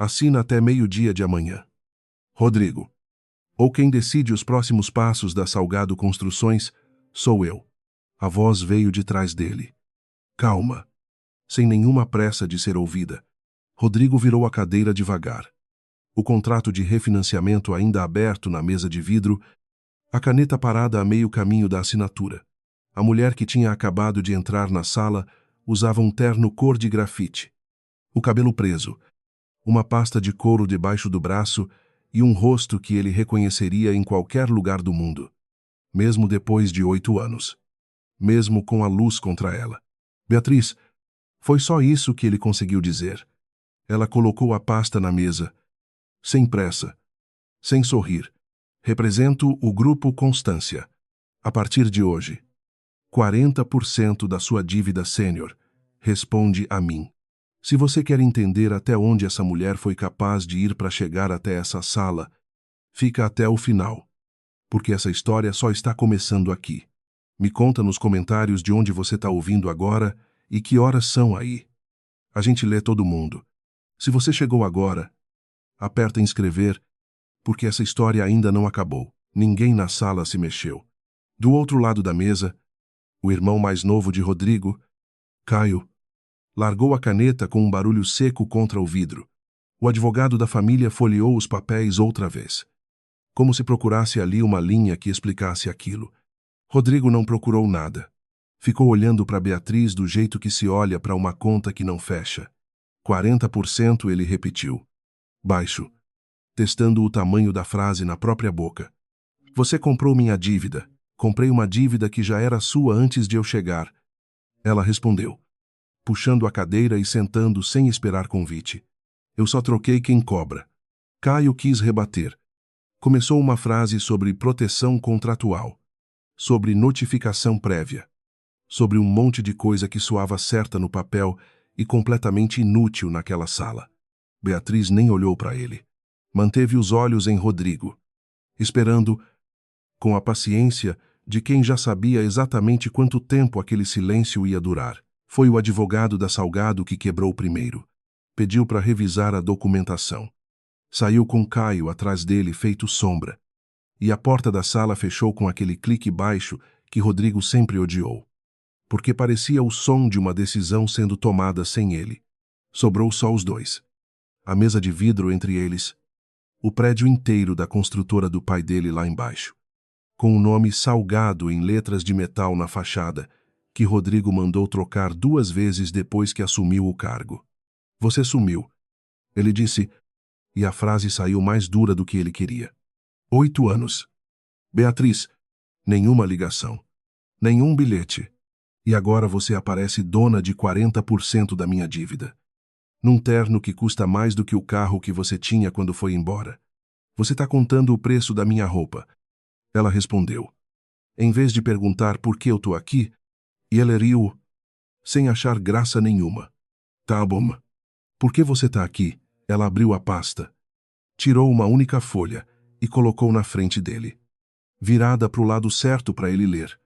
Assina até meio-dia de amanhã. Rodrigo. Ou quem decide os próximos passos da Salgado Construções, sou eu. A voz veio de trás dele. Calma. Sem nenhuma pressa de ser ouvida. Rodrigo virou a cadeira devagar. O contrato de refinanciamento ainda aberto na mesa de vidro, a caneta parada a meio caminho da assinatura. A mulher que tinha acabado de entrar na sala usava um terno cor de grafite. O cabelo preso, uma pasta de couro debaixo do braço e um rosto que ele reconheceria em qualquer lugar do mundo. Mesmo depois de 8 anos. Mesmo com a luz contra ela. Beatriz, foi só isso que ele conseguiu dizer. Ela colocou a pasta na mesa. Sem pressa. Sem sorrir. Represento o Grupo Constância. A partir de hoje, 40% da sua dívida sênior responde a mim. Se você quer entender até onde essa mulher foi capaz de ir para chegar até essa sala, fica até o final. Porque essa história só está começando aqui. Me conta nos comentários de onde você está ouvindo agora e que horas são aí. A gente lê todo mundo. Se você chegou agora, aperta em inscrever, porque essa história ainda não acabou. Ninguém na sala se mexeu. Do outro lado da mesa, o irmão mais novo de Rodrigo, Caio, largou a caneta com um barulho seco contra o vidro. O advogado da família folheou os papéis outra vez. Como se procurasse ali uma linha que explicasse aquilo. Rodrigo não procurou nada. Ficou olhando para Beatriz do jeito que se olha para uma conta que não fecha. 40% ele repetiu. Baixo. Testando o tamanho da frase na própria boca. Você comprou minha dívida. Comprei uma dívida que já era sua antes de eu chegar. Ela respondeu, puxando a cadeira e sentando sem esperar convite. Eu só troquei quem cobra. Caio quis rebater. Começou uma frase sobre proteção contratual, sobre notificação prévia, sobre um monte de coisa que soava certa no papel e completamente inútil naquela sala. Beatriz nem olhou para ele. Manteve os olhos em Rodrigo, esperando, com a paciência de quem já sabia exatamente quanto tempo aquele silêncio ia durar. Foi o advogado da Salgado que quebrou primeiro. Pediu para revisar a documentação. Saiu com Caio atrás dele feito sombra. E a porta da sala fechou com aquele clique baixo que Rodrigo sempre odiou. Porque parecia o som de uma decisão sendo tomada sem ele. Sobrou só os dois. A mesa de vidro entre eles. O prédio inteiro da construtora do pai dele lá embaixo. Com o nome Salgado em letras de metal na fachada, que Rodrigo mandou trocar 2 vezes depois que assumiu o cargo. Você sumiu. Ele disse, e a frase saiu mais dura do que ele queria. 8 anos. Beatriz, nenhuma ligação. Nenhum bilhete. E agora você aparece dona de 40% da minha dívida. Num terno que custa mais do que o carro que você tinha quando foi embora. Você está contando o preço da minha roupa. Ela respondeu. Em vez de perguntar por que eu tô aqui, e ele riu, sem achar graça nenhuma. Tá bom. Por que você tá aqui? Ela abriu a pasta. Tirou uma única folha e colocou na frente dele. Virada para o lado certo para ele ler.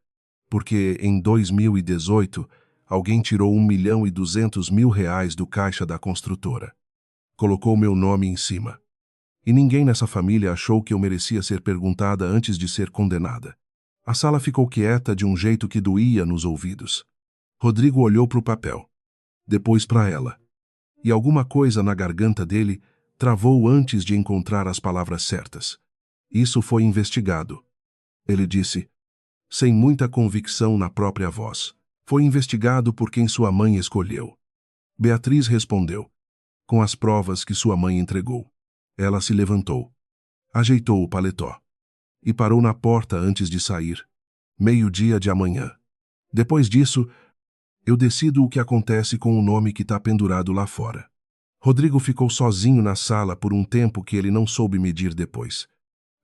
Porque em 2018, alguém tirou R$ 1.200.000 do caixa da construtora. Colocou meu nome em cima. E ninguém nessa família achou que eu merecia ser perguntada antes de ser condenada. A sala ficou quieta de um jeito que doía nos ouvidos. Rodrigo olhou para o papel. Depois para ela. E alguma coisa na garganta dele travou antes de encontrar as palavras certas. Isso foi investigado. Ele disse, sem muita convicção na própria voz. Foi investigado por quem sua mãe escolheu. Beatriz respondeu, com as provas que sua mãe entregou. Ela se levantou, ajeitou o paletó e parou na porta antes de sair. Meio-dia de amanhã. Depois disso, eu decido o que acontece com o nome que está pendurado lá fora. Rodrigo ficou sozinho na sala por um tempo que ele não soube medir depois.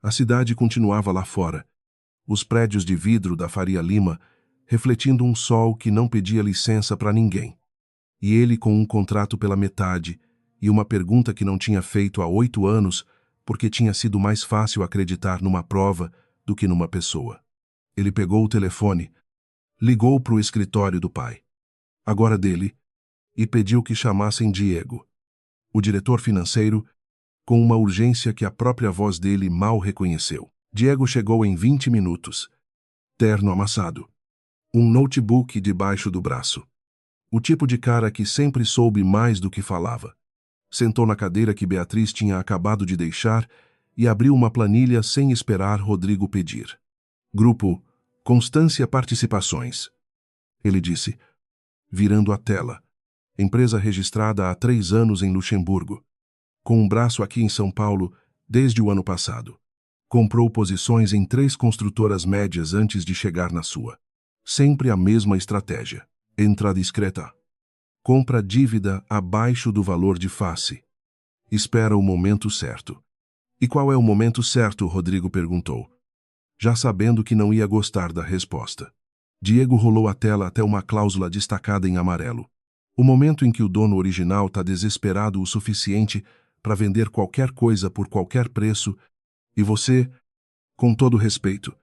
A cidade continuava lá fora. Os prédios de vidro da Faria Lima, refletindo um sol que não pedia licença para ninguém. E ele com um contrato pela metade, e uma pergunta que não tinha feito há 8 anos, porque tinha sido mais fácil acreditar numa prova do que numa pessoa. Ele pegou o telefone, ligou para o escritório do pai, agora dele, e pediu que chamassem Diego. O diretor financeiro, com uma urgência que a própria voz dele mal reconheceu. Diego chegou em 20 minutos. Terno amassado. Um notebook debaixo do braço. O tipo de cara que sempre soube mais do que falava. Sentou na cadeira que Beatriz tinha acabado de deixar e abriu uma planilha sem esperar Rodrigo pedir. Grupo Constância Participações. Ele disse, virando a tela. Empresa registrada há 3 anos em Luxemburgo. Com um braço aqui em São Paulo desde o ano passado. Comprou posições em 3 construtoras médias antes de chegar na sua. Sempre a mesma estratégia. Entra discreta. Compra dívida abaixo do valor de face. Espera o momento certo. E qual é o momento certo? Rodrigo perguntou, já sabendo que não ia gostar da resposta. Diego rolou a tela até uma cláusula destacada em amarelo. O momento em que o dono original está desesperado o suficiente para vender qualquer coisa por qualquer preço e você, com todo respeito,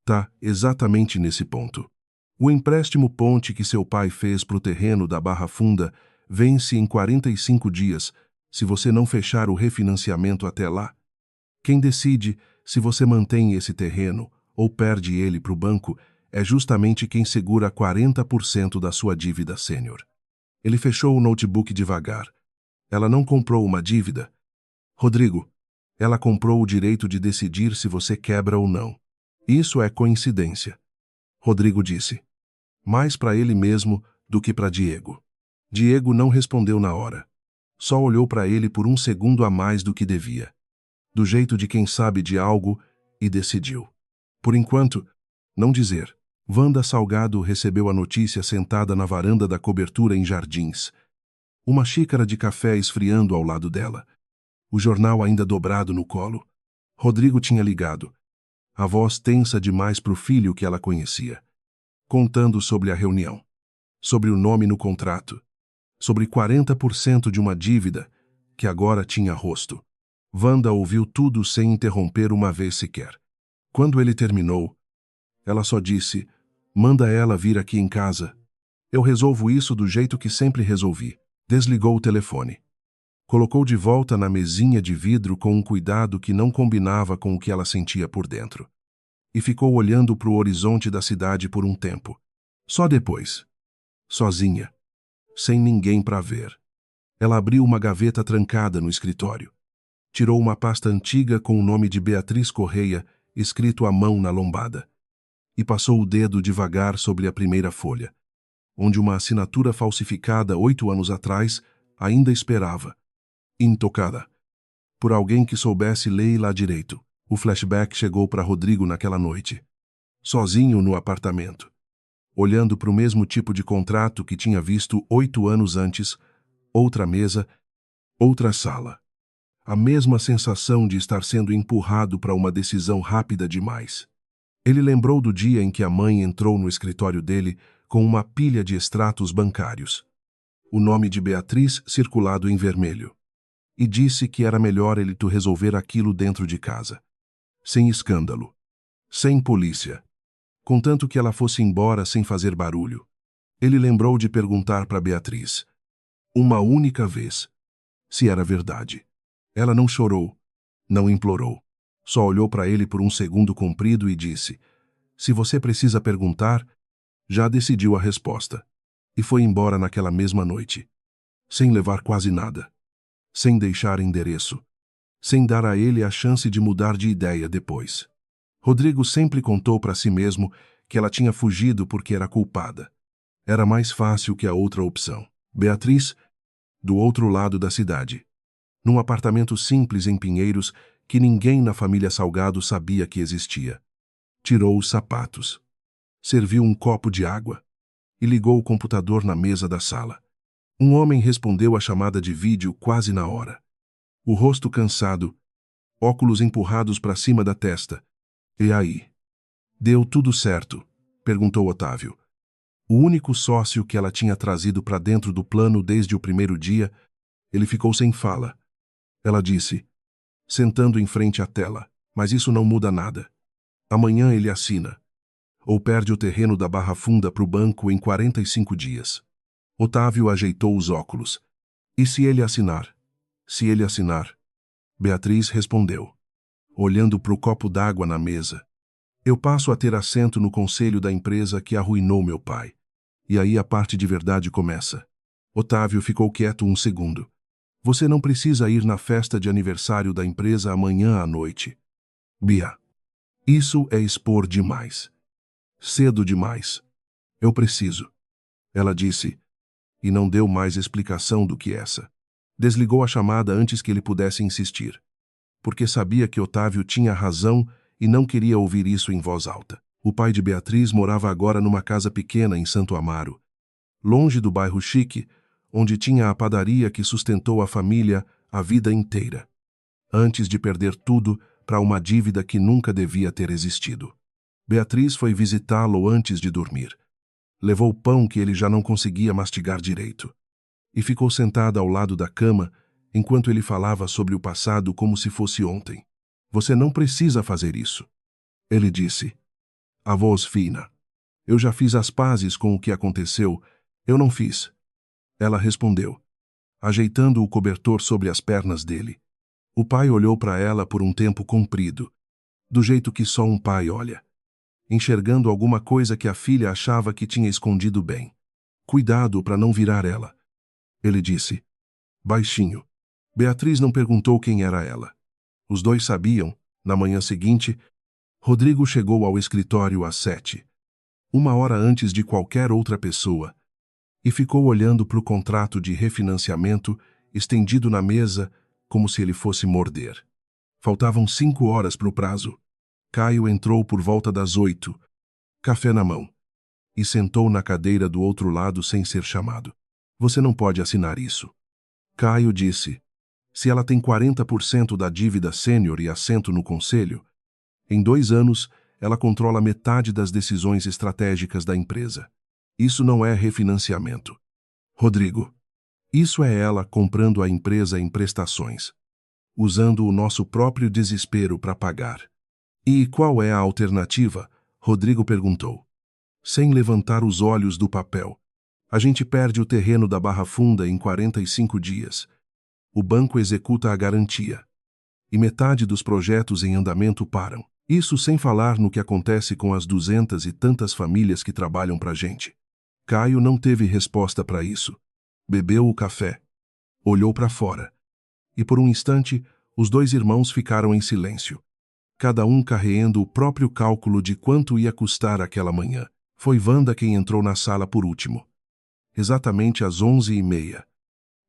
tá exatamente nesse ponto. O empréstimo ponte que seu pai fez para o terreno da Barra Funda vence em 45 dias, se você não fechar o refinanciamento até lá. Quem decide se você mantém esse terreno ou perde ele para o banco é justamente quem segura 40% da sua dívida sênior. Ele fechou o notebook devagar. Ela não comprou uma dívida. Rodrigo, ela comprou o direito de decidir se você quebra ou não. Isso é coincidência. Rodrigo disse. Mais para ele mesmo do que para Diego. Diego não respondeu na hora. Só olhou para ele por um segundo a mais do que devia. Do jeito de quem sabe de algo e decidiu. Por enquanto, não dizer. Wanda Salgado recebeu a notícia sentada na varanda da cobertura em Jardins. Uma xícara de café esfriando ao lado dela. O jornal ainda dobrado no colo. Rodrigo tinha ligado. A voz tensa demais para o filho que ela conhecia. Contando sobre a reunião. Sobre o nome no contrato. Sobre 40% de uma dívida que agora tinha rosto. Wanda ouviu tudo sem interromper uma vez sequer. Quando ele terminou, ela só disse, manda ela vir aqui em casa. Eu resolvo isso do jeito que sempre resolvi. Desligou o telefone. Colocou de volta na mesinha de vidro com um cuidado que não combinava com o que ela sentia por dentro. E ficou olhando para o horizonte da cidade por um tempo. Só depois. Sozinha. Sem ninguém para ver. Ela abriu uma gaveta trancada no escritório. Tirou uma pasta antiga com o nome de Beatriz Correia, escrito à mão na lombada. E passou o dedo devagar sobre a primeira folha, onde uma assinatura falsificada 8 anos atrás ainda esperava, intocada, por alguém que soubesse ler lá direito. O flashback chegou para Rodrigo naquela noite, sozinho no apartamento, olhando para o mesmo tipo de contrato que tinha visto 8 anos antes, outra mesa, outra sala. A mesma sensação de estar sendo empurrado para uma decisão rápida demais. Ele lembrou do dia em que a mãe entrou no escritório dele com uma pilha de extratos bancários. O nome de Beatriz circulado em vermelho. E disse que era melhor ele resolver aquilo dentro de casa. Sem escândalo. Sem polícia. Contanto que ela fosse embora sem fazer barulho. Ele lembrou de perguntar para Beatriz. Uma única vez. Se era verdade. Ela não chorou. Não implorou. Só olhou para ele por um segundo comprido e disse, se você precisa perguntar, já decidiu a resposta. E foi embora naquela mesma noite. Sem levar quase nada. Sem deixar endereço. Sem dar a ele a chance de mudar de ideia depois. Rodrigo sempre contou para si mesmo que ela tinha fugido porque era culpada. Era mais fácil que a outra opção. Beatriz, do outro lado da cidade. Num apartamento simples em Pinheiros que ninguém na família Salgado sabia que existia. Tirou os sapatos. Serviu um copo de água e ligou o computador na mesa da sala. Um homem respondeu a chamada de vídeo quase na hora. O rosto cansado, óculos empurrados para cima da testa. E aí? Deu tudo certo? Perguntou Otávio. O único sócio que ela tinha trazido para dentro do plano desde o primeiro dia, ele ficou sem fala. Ela disse, sentando em frente à tela, mas isso não muda nada. Amanhã ele assina. Ou perde o terreno da Barra Funda para o banco em 45 dias. Otávio ajeitou os óculos. E se ele assinar? Se ele assinar. Beatriz respondeu, olhando para o copo d'água na mesa. Eu passo a ter assento no conselho da empresa que arruinou meu pai. E aí a parte de verdade começa. Otávio ficou quieto um segundo. Você não precisa ir na festa de aniversário da empresa amanhã à noite. Bia. Isso é expor demais. Cedo demais. Eu preciso. Ela disse, e não deu mais explicação do que essa. Desligou a chamada antes que ele pudesse insistir, porque sabia que Otávio tinha razão e não queria ouvir isso em voz alta. O pai de Beatriz morava agora numa casa pequena em Santo Amaro, longe do bairro chique, onde tinha a padaria que sustentou a família a vida inteira, antes de perder tudo para uma dívida que nunca devia ter existido. Beatriz foi visitá-lo antes de dormir. Levou pão que ele já não conseguia mastigar direito. E ficou sentada ao lado da cama, enquanto ele falava sobre o passado como se fosse ontem. Você não precisa fazer isso. Ele disse. A voz fina. Eu já fiz as pazes com o que aconteceu. Eu não fiz. Ela respondeu, ajeitando o cobertor sobre as pernas dele. O pai olhou para ela por um tempo comprido, do jeito que só um pai olha, enxergando alguma coisa que a filha achava que tinha escondido bem. Cuidado para não virar ela. Ele disse, baixinho. Beatriz não perguntou quem era ela. Os dois sabiam. Na manhã seguinte, Rodrigo chegou ao escritório às 7, 1 hora antes de qualquer outra pessoa, e ficou olhando para o contrato de refinanciamento estendido na mesa como se ele fosse morder. Faltavam 5 horas para o prazo. Caio entrou por volta das 8, café na mão, e sentou na cadeira do outro lado sem ser chamado. Você não pode assinar isso. Caio disse, se ela tem 40% da dívida sênior e assento no conselho, em 2 anos ela controla metade das decisões estratégicas da empresa. Isso não é refinanciamento. Rodrigo, isso é ela comprando a empresa em prestações, usando o nosso próprio desespero para pagar. E qual é a alternativa? Rodrigo perguntou, sem levantar os olhos do papel. A gente perde o terreno da Barra Funda em 45 dias. O banco executa a garantia. E metade dos projetos em andamento param. Isso sem falar no que acontece com as 200 e tantas famílias que trabalham para a gente. Caio não teve resposta para isso. Bebeu o café. Olhou para fora. E por um instante, os 2 irmãos ficaram em silêncio, cada um carreando o próprio cálculo de quanto ia custar aquela manhã. Foi Wanda quem entrou na sala por último. Exatamente às 11h30,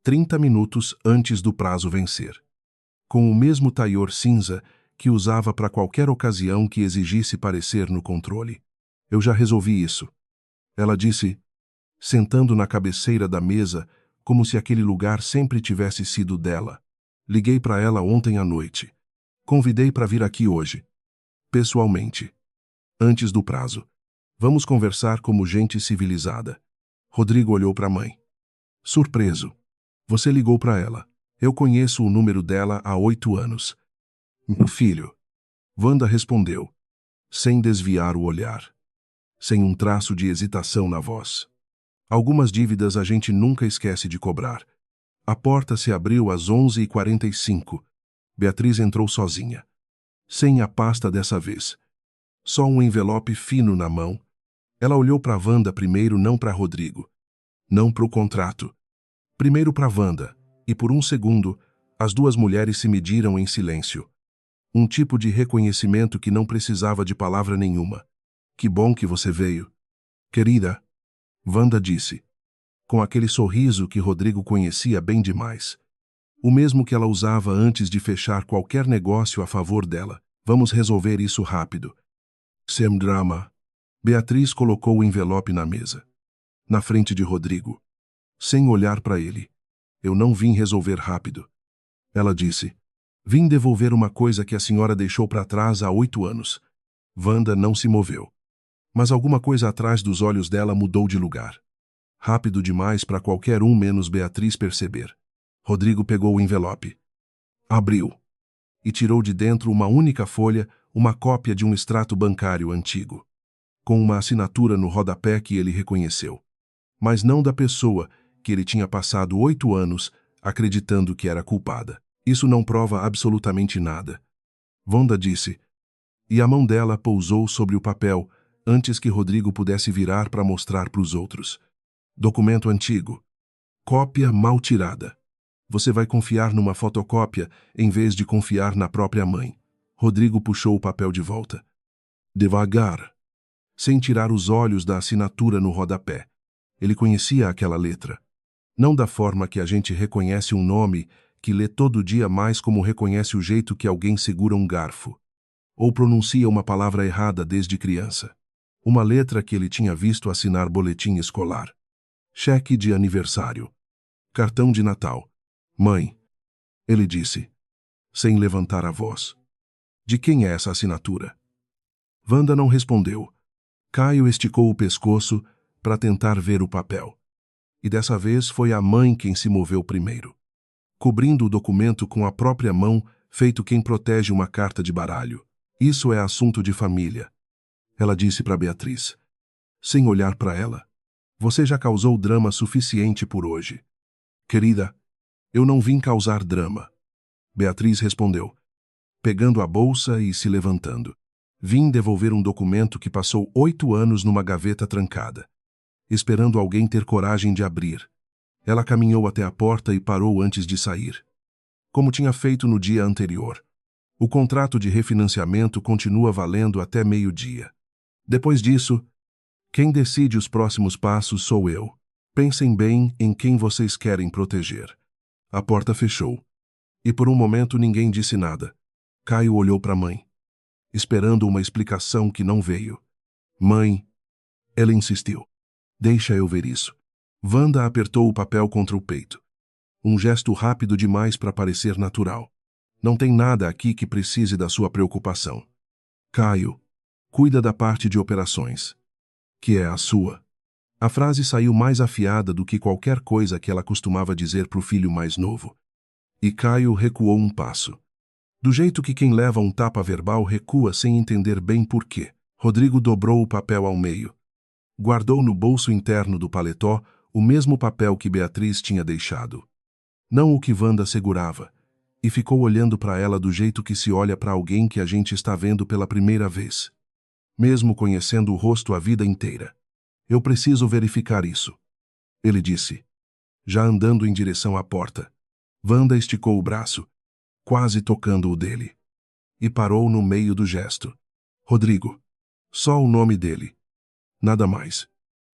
30 minutos antes do prazo vencer. Com o mesmo taior cinza que usava para qualquer ocasião que exigisse parecer no controle. Eu já resolvi isso. Ela disse, sentando na cabeceira da mesa, como se aquele lugar sempre tivesse sido dela. Liguei para ela ontem à noite. Convidei para vir aqui hoje. Pessoalmente. Antes do prazo. Vamos conversar como gente civilizada. Rodrigo olhou para a mãe. Surpreso. Você ligou para ela. Eu conheço o número dela há 8 anos. Meu filho. Wanda respondeu, sem desviar o olhar, sem um traço de hesitação na voz. Algumas dívidas a gente nunca esquece de cobrar. A porta se abriu às 11h45. Beatriz entrou sozinha. Sem a pasta dessa vez. Só um envelope fino na mão. Ela olhou para Wanda primeiro, não para Rodrigo. Não para o contrato. Primeiro para Wanda, e por um segundo, as 2 mulheres se mediram em silêncio. Um tipo de reconhecimento que não precisava de palavra nenhuma. Que bom que você veio. Querida, Wanda disse, com aquele sorriso que Rodrigo conhecia bem demais. O mesmo que ela usava antes de fechar qualquer negócio a favor dela. Vamos resolver isso rápido. Sem drama. Beatriz colocou o envelope na mesa, na frente de Rodrigo, sem olhar para ele. Eu não vim resolver rápido. Ela disse, vim devolver uma coisa que a senhora deixou para trás há 8 anos. Wanda não se moveu. Mas alguma coisa atrás dos olhos dela mudou de lugar. Rápido demais para qualquer um menos Beatriz perceber. Rodrigo pegou o envelope. Abriu. E tirou de dentro uma única folha, uma cópia de um extrato bancário antigo, com uma assinatura no rodapé que ele reconheceu. Mas não da pessoa que ele tinha passado 8 anos acreditando que era culpada. Isso não prova absolutamente nada. Wanda disse, e a mão dela pousou sobre o papel antes que Rodrigo pudesse virar para mostrar para os outros. Documento antigo. Cópia mal tirada. Você vai confiar numa fotocópia em vez de confiar na própria mãe. Rodrigo puxou o papel de volta. Devagar, sem tirar os olhos da assinatura no rodapé. Ele conhecia aquela letra. Não da forma que a gente reconhece um nome que lê todo dia mais como reconhece o jeito que alguém segura um garfo. Ou pronuncia uma palavra errada desde criança. Uma letra que ele tinha visto assinar boletim escolar. Cheque de aniversário. Cartão de Natal. Mãe, ele disse, sem levantar a voz. De quem é essa assinatura? Wanda não respondeu. Caio esticou o pescoço para tentar ver o papel. E dessa vez foi a mãe quem se moveu primeiro. Cobrindo o documento com a própria mão, feito quem protege uma carta de baralho. Isso é assunto de família. Ela disse para Beatriz. Sem olhar para ela. Você já causou drama suficiente por hoje. Querida, eu não vim causar drama. Beatriz respondeu, pegando a bolsa e se levantando. Vim devolver um documento que passou 8 anos numa gaveta trancada, esperando alguém ter coragem de abrir. Ela caminhou até a porta e parou antes de sair. Como tinha feito no dia anterior. O contrato de refinanciamento continua valendo até meio-dia. Depois disso, quem decide os próximos passos sou eu. Pensem bem em quem vocês querem proteger. A porta fechou. E por um momento ninguém disse nada. Caio olhou para a mãe, esperando uma explicação que não veio. Mãe, ela insistiu. Deixa eu ver isso. Wanda apertou o papel contra o peito. Um gesto rápido demais para parecer natural. Não tem nada aqui que precise da sua preocupação. Caio, cuida da parte de operações, que é a sua. A frase saiu mais afiada do que qualquer coisa que ela costumava dizer para o filho mais novo. E Caio recuou um passo. Do jeito que quem leva um tapa verbal recua sem entender bem por quê. Rodrigo dobrou o papel ao meio. Guardou no bolso interno do paletó o mesmo papel que Beatriz tinha deixado. Não o que Wanda segurava. E ficou olhando para ela do jeito que se olha para alguém que a gente está vendo pela primeira vez. Mesmo conhecendo o rosto a vida inteira. Eu preciso verificar isso. Ele disse, já andando em direção à porta. Wanda esticou o braço, quase tocando o dele. E parou no meio do gesto. Rodrigo. Só o nome dele. Nada mais.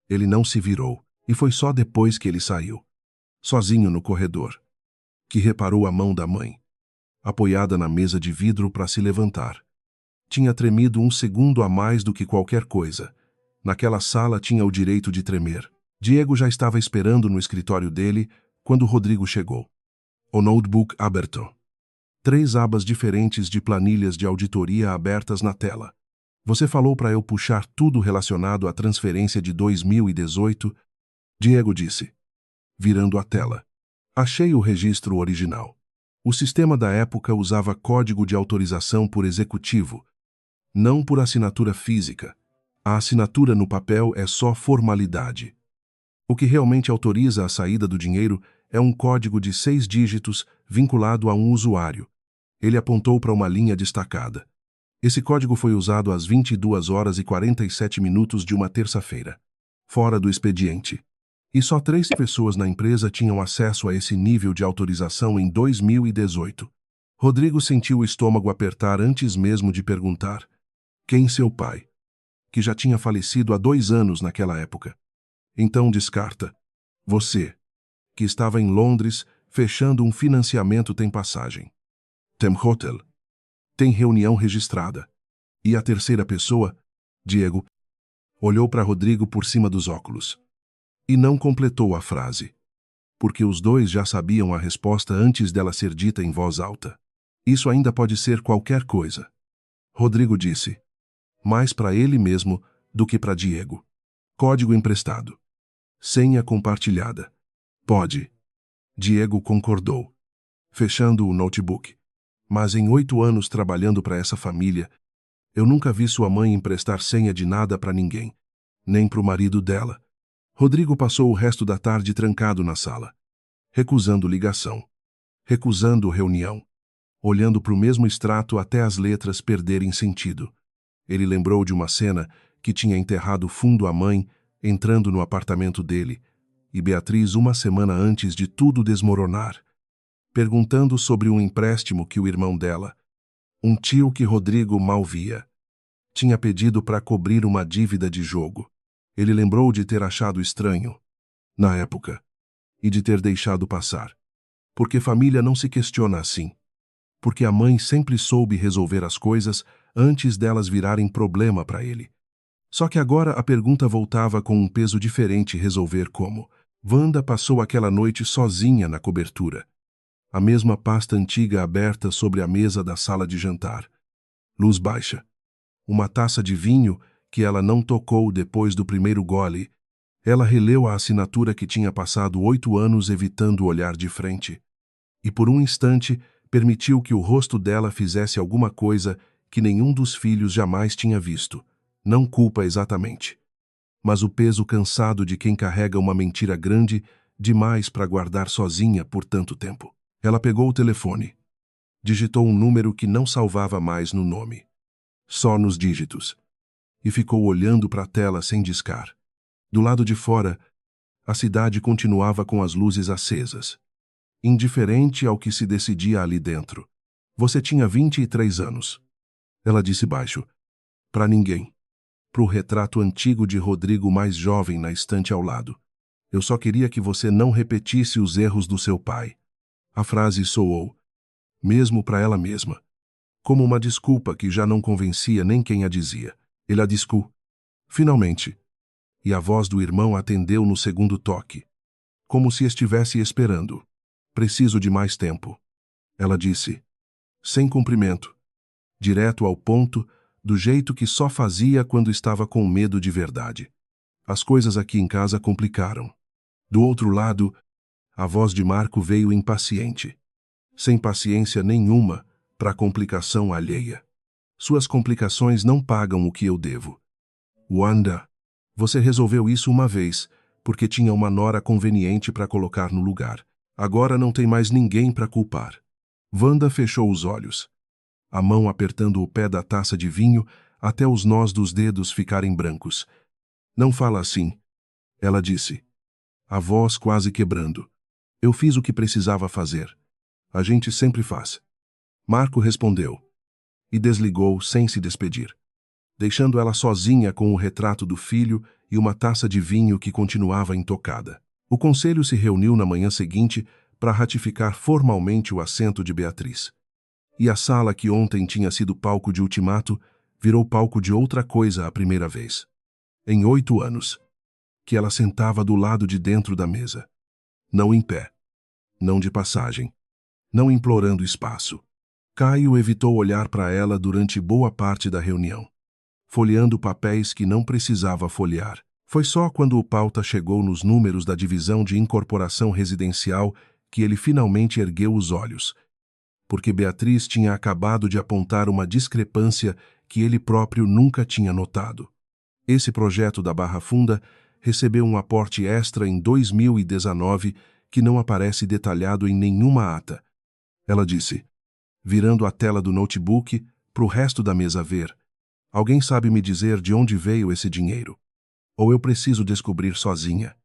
Ele não se virou, e foi só depois que ele saiu, sozinho no corredor, que reparou a mão da mãe, apoiada na mesa de vidro para se levantar. Tinha tremido um segundo a mais do que qualquer coisa. Naquela sala tinha o direito de tremer. Diego já estava esperando no escritório dele quando Rodrigo chegou. O notebook aberto. 3 abas diferentes de planilhas de auditoria abertas na tela. Você falou para eu puxar tudo relacionado à transferência de 2018? Diego disse, virando a tela. Achei o registro original. O sistema da época usava código de autorização por executivo, não por assinatura física. A assinatura no papel é só formalidade. O que realmente autoriza a saída do dinheiro é um código de 6 dígitos vinculado a um usuário. Ele apontou para uma linha destacada. Esse código foi usado às 22 horas e 47 minutos de uma terça-feira, fora do expediente. E só 3 pessoas na empresa tinham acesso a esse nível de autorização em 2018. Rodrigo sentiu o estômago apertar antes mesmo de perguntar. Quem seu pai? Que já tinha falecido há 2 anos naquela época. Então descarta. Você, que estava em Londres, fechando um financiamento tem passagem. Tem hotel. Tem reunião registrada. E a terceira pessoa, Diego, olhou para Rodrigo por cima dos óculos. E não completou a frase. Porque os dois já sabiam a resposta antes dela ser dita em voz alta. Isso ainda pode ser qualquer coisa. Rodrigo disse. Mais para ele mesmo do que para Diego. Código emprestado. Senha compartilhada. Pode. Diego concordou, fechando o notebook. Mas em 8 anos trabalhando para essa família, eu nunca vi sua mãe emprestar senha de nada para ninguém, nem para o marido dela. Rodrigo passou o resto da tarde trancado na sala, recusando ligação, recusando reunião, olhando para o mesmo extrato até as letras perderem sentido. Ele lembrou de uma cena que tinha enterrado fundo a mãe entrando no apartamento dele, e Beatriz uma semana antes de tudo desmoronar, perguntando sobre um empréstimo que o irmão dela, um tio que Rodrigo mal via, tinha pedido para cobrir uma dívida de jogo. Ele lembrou de ter achado estranho, na época, e de ter deixado passar. Porque família não se questiona assim. Porque a mãe sempre soube resolver as coisas antes delas virarem problema para ele. Só que agora a pergunta voltava com um peso diferente: resolver como? Wanda passou aquela noite sozinha na cobertura. A mesma pasta antiga aberta sobre a mesa da sala de jantar. Luz baixa. Uma taça de vinho que ela não tocou depois do primeiro gole. Ela releu a assinatura que tinha passado 8 anos evitando olhar de frente. E por um instante permitiu que o rosto dela fizesse alguma coisa que nenhum dos filhos jamais tinha visto. Não culpa exatamente, mas o peso cansado de quem carrega uma mentira grande demais para guardar sozinha por tanto tempo. Ela pegou o telefone. Digitou um número que não salvava mais no nome, só nos dígitos, e ficou olhando para a tela sem discar. Do lado de fora, a cidade continuava com as luzes acesas, indiferente ao que se decidia ali dentro. Você tinha 23 anos. Ela disse baixo. Para ninguém. Para o retrato antigo de Rodrigo mais jovem na estante ao lado. Eu só queria que você não repetisse os erros do seu pai. A frase soou, mesmo para ela mesma, como uma desculpa que já não convencia nem quem a dizia. Ele a discu. Finalmente. E a voz do irmão atendeu no segundo toque, como se estivesse esperando. Preciso de mais tempo. Ela disse, sem cumprimento, direto ao ponto, do jeito que só fazia quando estava com medo de verdade. As coisas aqui em casa complicaram. Do outro lado, a voz de Marco veio impaciente, sem paciência nenhuma para a complicação alheia. Suas complicações não pagam o que eu devo. Wanda, você resolveu isso uma vez, porque tinha uma nora conveniente para colocar no lugar. Agora não tem mais ninguém para culpar. Wanda fechou os olhos, a mão apertando o pé da taça de vinho até os nós dos dedos ficarem brancos. Não fala assim, ela disse, a voz quase quebrando. Eu fiz o que precisava fazer. A gente sempre faz. Marco respondeu e desligou sem se despedir, deixando ela sozinha com o retrato do filho e uma taça de vinho que continuava intocada. O conselho se reuniu na manhã seguinte para ratificar formalmente o assento de Beatriz. E a sala que ontem tinha sido palco de ultimato virou palco de outra coisa a primeira vez. Em 8 anos, que ela sentava do lado de dentro da mesa. Não em pé, não de passagem, não implorando espaço. Caio evitou olhar para ela durante boa parte da reunião, folheando papéis que não precisava folhear. Foi só quando o pauta chegou nos números da divisão de incorporação residencial que ele finalmente ergueu os olhos, porque Beatriz tinha acabado de apontar uma discrepância que ele próprio nunca tinha notado. Esse projeto da Barra Funda recebeu um aporte extra em 2019 que não aparece detalhado em nenhuma ata. Ela disse, virando a tela do notebook para o resto da mesa ver. Alguém sabe me dizer de onde veio esse dinheiro? Ou eu preciso descobrir sozinha?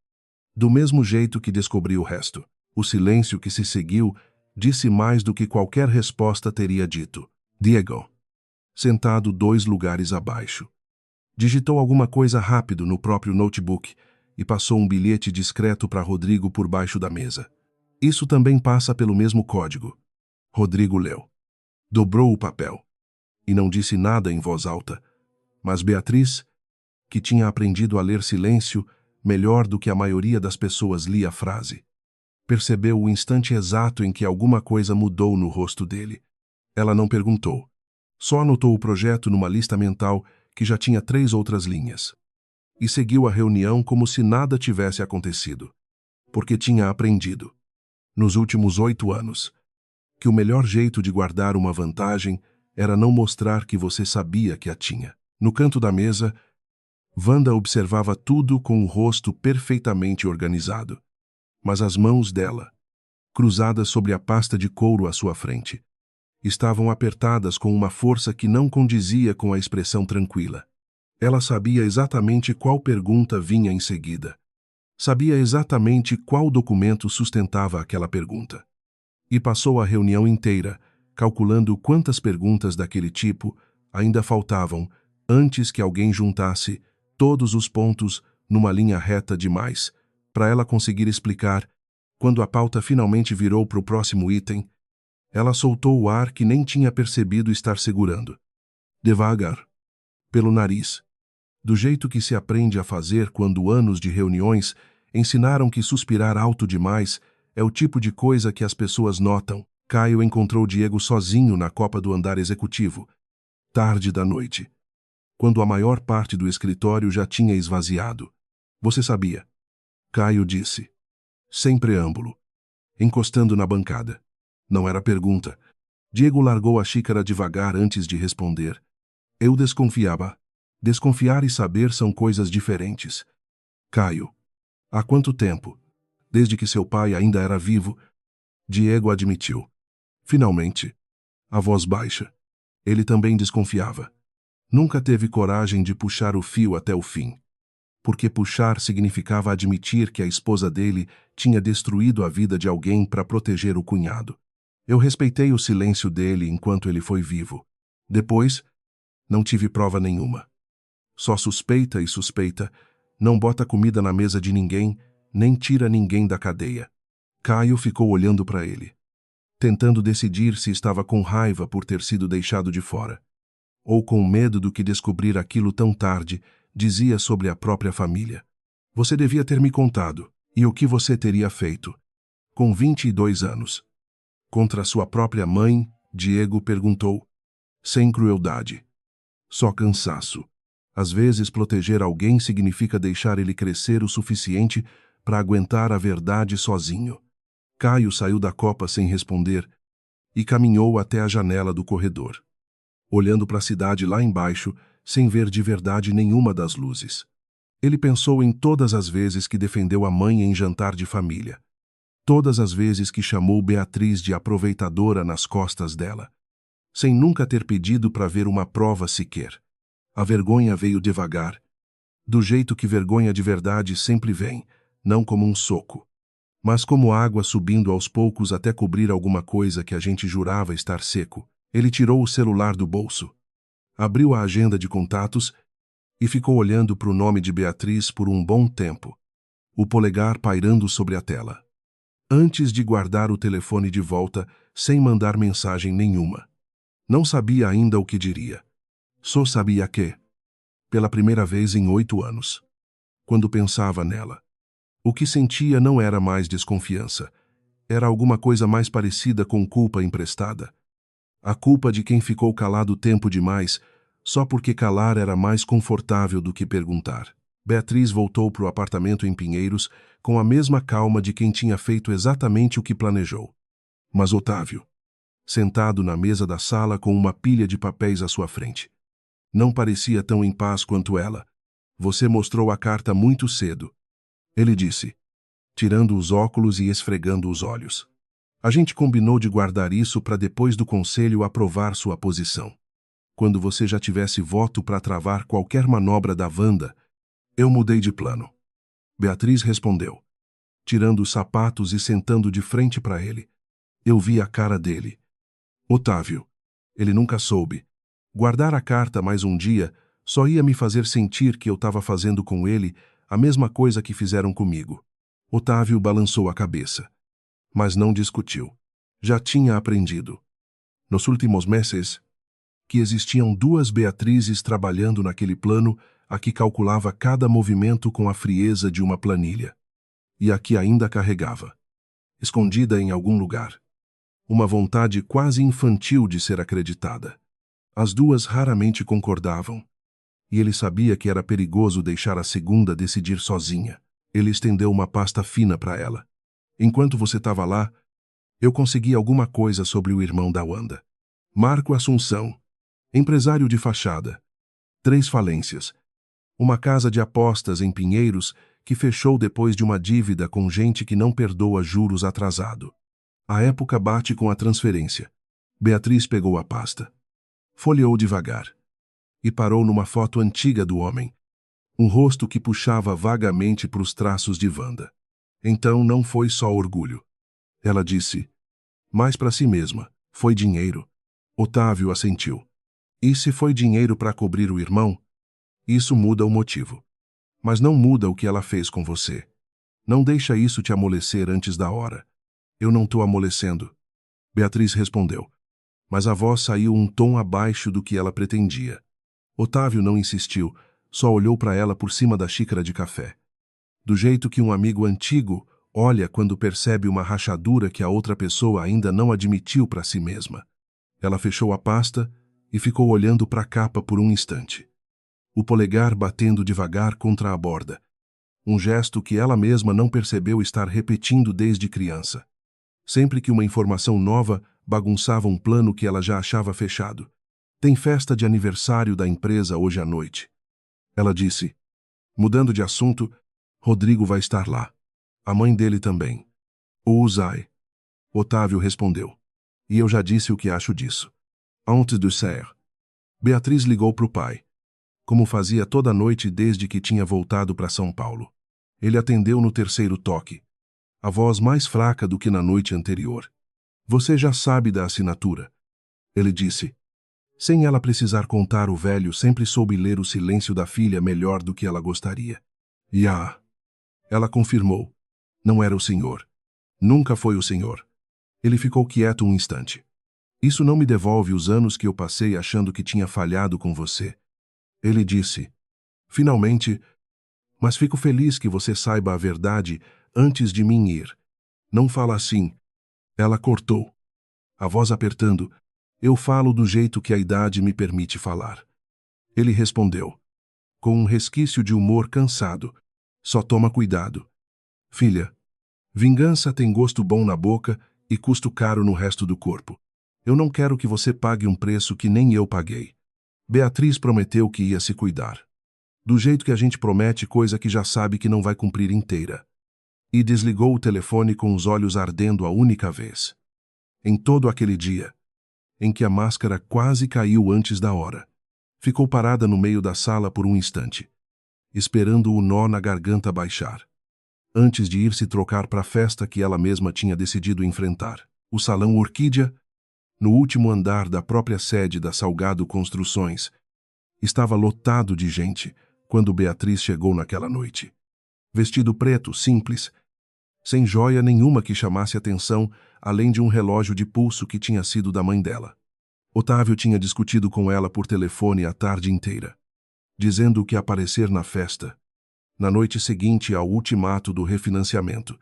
Do mesmo jeito que descobri o resto. O silêncio que se seguiu disse mais do que qualquer resposta teria dito. Diego, sentado 2 lugares abaixo, digitou alguma coisa rápido no próprio notebook e passou um bilhete discreto para Rodrigo por baixo da mesa. Isso também passa pelo mesmo código. Rodrigo leu. Dobrou o papel. E não disse nada em voz alta. Mas Beatriz, que tinha aprendido a ler silêncio melhor do que a maioria das pessoas lia a frase, percebeu o instante exato em que alguma coisa mudou no rosto dele. Ela não perguntou. Só anotou o projeto numa lista mental que já tinha 3 outras linhas. E seguiu a reunião como se nada tivesse acontecido. Porque tinha aprendido, nos últimos 8 anos, que o melhor jeito de guardar uma vantagem era não mostrar que você sabia que a tinha. No canto da mesa, Wanda observava tudo com o rosto perfeitamente organizado. Mas as mãos dela, cruzadas sobre a pasta de couro à sua frente. Estavam apertadas com uma força que não condizia com a expressão tranquila. Ela sabia exatamente qual pergunta vinha em seguida. Sabia exatamente qual documento sustentava aquela pergunta. E passou a reunião inteira, calculando quantas perguntas daquele tipo ainda faltavam antes que alguém juntasse todos os pontos numa linha reta demais, para ela conseguir explicar. Quando a pauta finalmente virou para o próximo item, ela soltou o ar que nem tinha percebido estar segurando. Devagar. Pelo nariz. Do jeito que se aprende a fazer quando anos de reuniões ensinaram que suspirar alto demais é o tipo de coisa que as pessoas notam. Caio encontrou Diego sozinho na copa do andar executivo, tarde da noite, quando a maior parte do escritório já tinha esvaziado. Você sabia? Caio disse, sem preâmbulo, encostando na bancada. Não era pergunta. Diego largou a xícara devagar antes de responder. Eu desconfiava. Desconfiar e saber são coisas diferentes. Caio. Há quanto tempo? Desde que seu pai ainda era vivo? Diego admitiu. Finalmente. A voz baixa. Ele também desconfiava. Nunca teve coragem de puxar o fio até o fim. Porque puxar significava admitir que a esposa dele tinha destruído a vida de alguém para proteger o cunhado. Eu respeitei o silêncio dele enquanto ele foi vivo. Depois, não tive prova nenhuma. Só suspeita e suspeita, não bota comida na mesa de ninguém, nem tira ninguém da cadeia. Caio ficou olhando para ele, tentando decidir se estava com raiva por ter sido deixado de fora, ou com medo do que descobrir aquilo tão tarde dizia sobre a própria família. Você devia ter me contado. E o que você teria feito? Com 22 anos. Contra sua própria mãe, Diego perguntou, sem crueldade. Só cansaço. Às vezes, proteger alguém significa deixar ele crescer o suficiente para aguentar a verdade sozinho. Caio saiu da copa sem responder e caminhou até a janela do corredor, olhando para a cidade lá embaixo, sem ver de verdade nenhuma das luzes. Ele pensou em todas as vezes que defendeu a mãe em jantar de família. Todas as vezes que chamou Beatriz de aproveitadora nas costas dela, sem nunca ter pedido para ver uma prova sequer. A vergonha veio devagar, do jeito que vergonha de verdade sempre vem, não como um soco, mas como água subindo aos poucos até cobrir alguma coisa que a gente jurava estar seco. Ele tirou o celular do bolso, abriu a agenda de contatos e ficou olhando para o nome de Beatriz por um bom tempo, o polegar pairando sobre a tela, antes de guardar o telefone de volta sem mandar mensagem nenhuma. Não sabia ainda o que diria. Só sabia que, pela primeira vez em 8 anos, quando pensava nela, o que sentia não era mais desconfiança. Era alguma coisa mais parecida com culpa emprestada. A culpa de quem ficou calado tempo demais, só porque calar era mais confortável do que perguntar. Beatriz voltou para o apartamento em Pinheiros com a mesma calma de quem tinha feito exatamente o que planejou. Mas Otávio, sentado na mesa da sala com uma pilha de papéis à sua frente, não parecia tão em paz quanto ela. Você mostrou a carta muito cedo, ele disse, tirando os óculos e esfregando os olhos. A gente combinou de guardar isso para depois do conselho aprovar sua posição. Quando você já tivesse voto para travar qualquer manobra da Wanda, eu mudei de plano. Beatriz respondeu, tirando os sapatos e sentando de frente para ele. Eu vi a cara dele. Otávio. Ele nunca soube. Guardar a carta mais um dia só ia me fazer sentir que eu estava fazendo com ele a mesma coisa que fizeram comigo. Otávio balançou a cabeça, mas não discutiu. Já tinha aprendido, nos últimos meses, que existiam 2 Beatrizes trabalhando naquele plano a que calculava cada movimento com a frieza de uma planilha. E a que ainda carregava, escondida em algum lugar, uma vontade quase infantil de ser acreditada. As 2 raramente concordavam, e ele sabia que era perigoso deixar a segunda decidir sozinha. Ele estendeu uma pasta fina para ela. Enquanto você estava lá, eu consegui alguma coisa sobre o irmão da Wanda. Marco Assunção, empresário de fachada. 3 falências. Uma casa de apostas em Pinheiros que fechou depois de uma dívida com gente que não perdoa juros atrasado. A época bate com a transferência. Beatriz pegou a pasta. Folheou devagar. E parou numa foto antiga do homem. Um rosto que puxava vagamente para os traços de Wanda. Então não foi só orgulho. Ela disse, mais para si mesma, foi dinheiro. Otávio assentiu. E se foi dinheiro para cobrir o irmão? Isso muda o motivo. Mas não muda o que ela fez com você. Não deixa isso te amolecer antes da hora. Eu não estou amolecendo. Beatriz respondeu. Mas a voz saiu um tom abaixo do que ela pretendia. Otávio não insistiu, só olhou para ela por cima da xícara de café. Do jeito que um amigo antigo olha quando percebe uma rachadura que a outra pessoa ainda não admitiu para si mesma. Ela fechou a pasta e ficou olhando para a capa por um instante. O polegar batendo devagar contra a borda. Um gesto que ela mesma não percebeu estar repetindo desde criança. Sempre que uma informação nova bagunçava um plano que ela já achava fechado. Tem festa de aniversário da empresa hoje à noite. Ela disse. Mudando de assunto, Rodrigo vai estar lá. A mãe dele também. O Uzai. Otávio respondeu. E eu já disse o que acho disso. Antes de ser. Beatriz ligou para o pai. Como fazia toda noite desde que tinha voltado para São Paulo. Ele atendeu no terceiro toque. A voz mais fraca do que na noite anterior. Você já sabe da assinatura. Ele disse. Sem ela precisar contar, o velho sempre soube ler o silêncio da filha melhor do que ela gostaria. Ela confirmou. Não era o senhor. Nunca foi o senhor. Ele ficou quieto um instante. Isso não me devolve os anos que eu passei achando que tinha falhado com você. Ele disse. Finalmente, mas fico feliz que você saiba a verdade antes de mim ir. Não fala assim. Ela cortou. A voz apertando. Eu falo do jeito que a idade me permite falar. Ele respondeu. Com um resquício de humor cansado. Só toma cuidado. Filha, vingança tem gosto bom na boca e custo caro no resto do corpo. Eu não quero que você pague um preço que nem eu paguei. Beatriz prometeu que ia se cuidar. Do jeito que a gente promete coisa que já sabe que não vai cumprir inteira. E desligou o telefone com os olhos ardendo a única vez. Em todo aquele dia, em que a máscara quase caiu antes da hora, ficou parada no meio da sala por um instante, esperando o nó na garganta baixar. Antes de ir se trocar para a festa que ela mesma tinha decidido enfrentar. O salão Orquídea, no último andar da própria sede da Salgado Construções, estava lotado de gente quando Beatriz chegou naquela noite. Vestido preto, simples, sem joia nenhuma que chamasse atenção, além de um relógio de pulso que tinha sido da mãe dela. Otávio tinha discutido com ela por telefone a tarde inteira, dizendo que ia aparecer na festa, na noite seguinte ao ultimato do refinanciamento.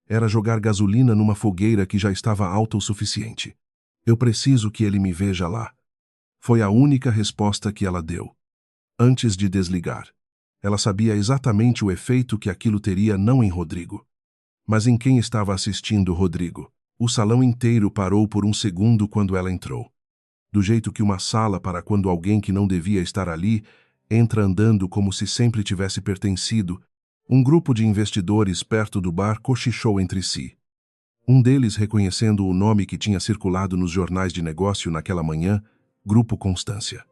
Era jogar gasolina numa fogueira que já estava alta o suficiente. Eu preciso que ele me veja lá. Foi a única resposta que ela deu. Antes de desligar. Ela sabia exatamente o efeito que aquilo teria não em Rodrigo, mas em quem estava assistindo Rodrigo. O salão inteiro parou por um segundo quando ela entrou. Do jeito que uma sala para quando alguém que não devia estar ali entra andando como se sempre tivesse pertencido. Um grupo de investidores perto do bar cochichou entre si. Um deles reconhecendo o nome que tinha circulado nos jornais de negócio naquela manhã, Grupo Constância.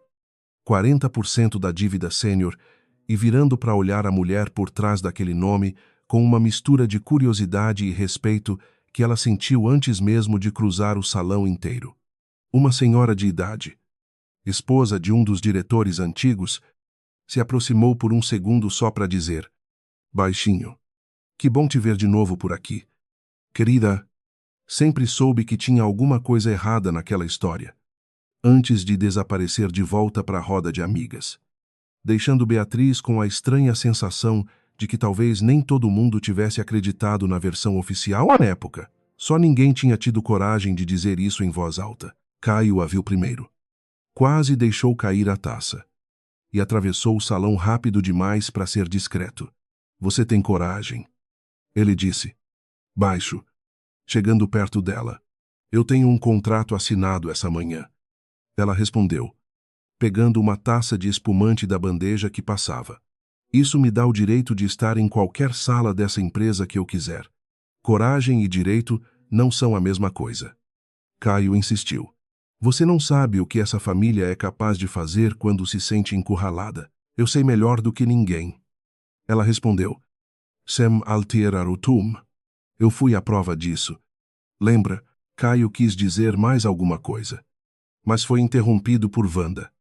40% da dívida sênior, e virando para olhar a mulher por trás daquele nome com uma mistura de curiosidade e respeito que ela sentiu antes mesmo de cruzar o salão inteiro. Uma senhora de idade, esposa de um dos diretores antigos, se aproximou por um segundo só para dizer, baixinho, que bom te ver de novo por aqui. Querida, sempre soube que tinha alguma coisa errada naquela história, antes de desaparecer de volta para a roda de amigas, deixando Beatriz com a estranha sensação de que talvez nem todo mundo tivesse acreditado na versão oficial na época. Só ninguém tinha tido coragem de dizer isso em voz alta. Caio a viu primeiro. Quase deixou cair a taça. E atravessou o salão rápido demais para ser discreto. Você tem coragem. Ele disse. Baixo. Chegando perto dela. Eu tenho um contrato assinado essa manhã. Ela respondeu, pegando uma taça de espumante da bandeja que passava. Isso me dá o direito de estar em qualquer sala dessa empresa que eu quiser. Coragem e direito não são a mesma coisa. Caio insistiu. Você não sabe o que essa família é capaz de fazer quando se sente encurralada. Eu sei melhor do que ninguém. Ela respondeu. Sem alterar o tum. Eu fui a prova disso. Lembra, Caio quis dizer mais alguma coisa. Mas foi interrompido por Wanda,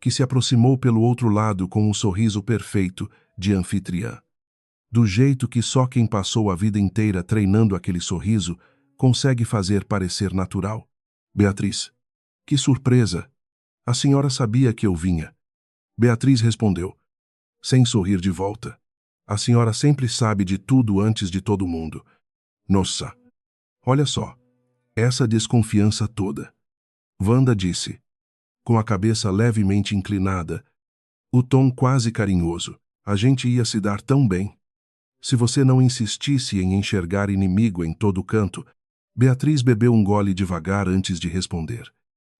que se aproximou pelo outro lado com um sorriso perfeito de anfitriã. Do jeito que só quem passou a vida inteira treinando aquele sorriso consegue fazer parecer natural. Beatriz. Que surpresa! A senhora sabia que eu vinha. Beatriz respondeu, sem sorrir de volta. A senhora sempre sabe de tudo antes de todo mundo. Nossa! Olha só, essa desconfiança toda. Wanda disse, com a cabeça levemente inclinada, o tom quase carinhoso. A gente ia se dar tão bem. Se você não insistisse em enxergar inimigo em todo canto. Beatriz bebeu um gole devagar antes de responder.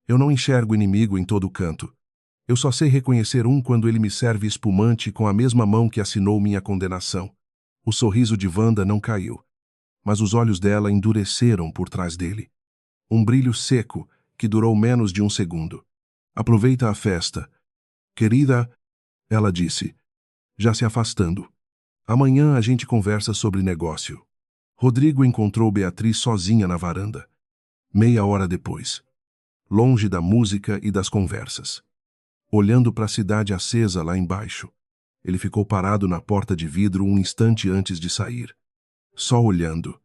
Eu não enxergo inimigo em todo canto. Eu só sei reconhecer um quando ele me serve espumante com a mesma mão que assinou minha condenação. O sorriso de Wanda não caiu, mas os olhos dela endureceram por trás dele. Um brilho seco que durou menos de um segundo. Aproveita a festa. Querida, ela disse, já se afastando. Amanhã a gente conversa sobre negócio. Rodrigo encontrou Beatriz sozinha na varanda. Meia hora depois. Longe da música e das conversas. Olhando para a cidade acesa lá embaixo. Ele ficou parado na porta de vidro um instante antes de sair. Só olhando.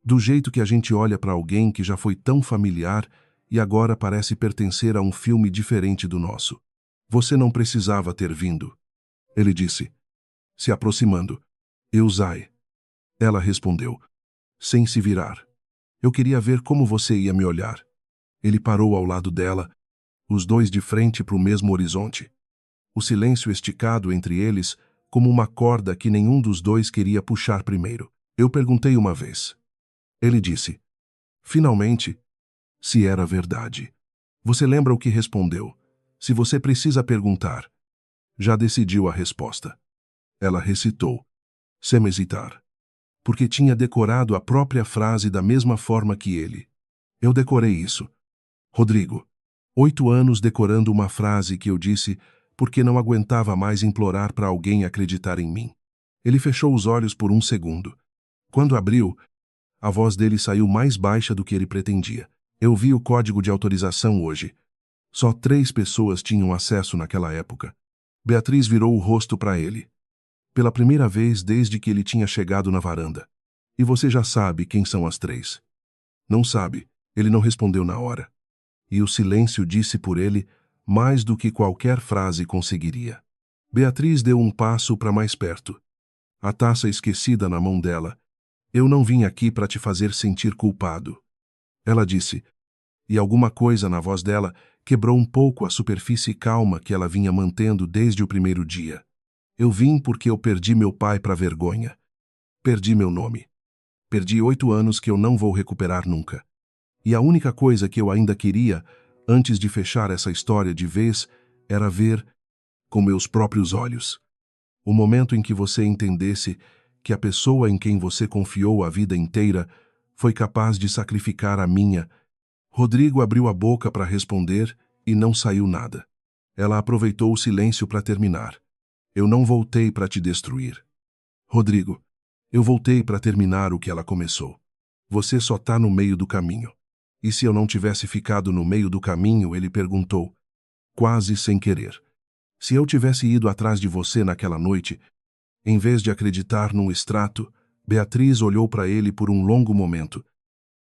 Do jeito que a gente olha para alguém que já foi tão familiar e agora parece pertencer a um filme diferente do nosso. Você não precisava ter vindo. Ele disse, se aproximando. Eusai. Ela respondeu, sem se virar. Eu queria ver como você ia me olhar. Ele parou ao lado dela, os dois de frente para o mesmo horizonte. O silêncio esticado entre eles, como uma corda que nenhum dos dois queria puxar primeiro. Eu perguntei uma vez. Ele disse, finalmente, se era verdade. Você lembra o que respondeu? Se você precisa perguntar. Já decidiu a resposta. Ela recitou, sem hesitar, porque tinha decorado a própria frase da mesma forma que ele. Eu decorei isso. Rodrigo. 8 anos decorando uma frase que eu disse porque não aguentava mais implorar para alguém acreditar em mim. Ele fechou os olhos por um segundo. Quando abriu, a voz dele saiu mais baixa do que ele pretendia. Eu vi o código de autorização hoje. Só 3 pessoas tinham acesso naquela época. Beatriz virou o rosto para ele. Pela primeira vez desde que ele tinha chegado na varanda. E você já sabe quem são as 3. Não sabe, ele não respondeu na hora. E o silêncio disse por ele mais do que qualquer frase conseguiria. Beatriz deu um passo para mais perto. A taça esquecida na mão dela. Eu não vim aqui para te fazer sentir culpado. Ela disse, e alguma coisa na voz dela quebrou um pouco a superfície calma que ela vinha mantendo desde o primeiro dia. Eu vim porque eu perdi meu pai para a vergonha. Perdi meu nome. Perdi 8 anos que eu não vou recuperar nunca. E a única coisa que eu ainda queria, antes de fechar essa história de vez, era ver, com meus próprios olhos, o momento em que você entendesse que a pessoa em quem você confiou a vida inteira foi capaz de sacrificar a minha. Rodrigo abriu a boca para responder e não saiu nada. Ela aproveitou o silêncio para terminar. Eu não voltei para te destruir. Rodrigo, eu voltei para terminar o que ela começou. Você só tá no meio do caminho. E se eu não tivesse ficado no meio do caminho, ele perguntou, quase sem querer. Se eu tivesse ido atrás de você naquela noite, em vez de acreditar num extrato, Beatriz olhou para ele por um longo momento,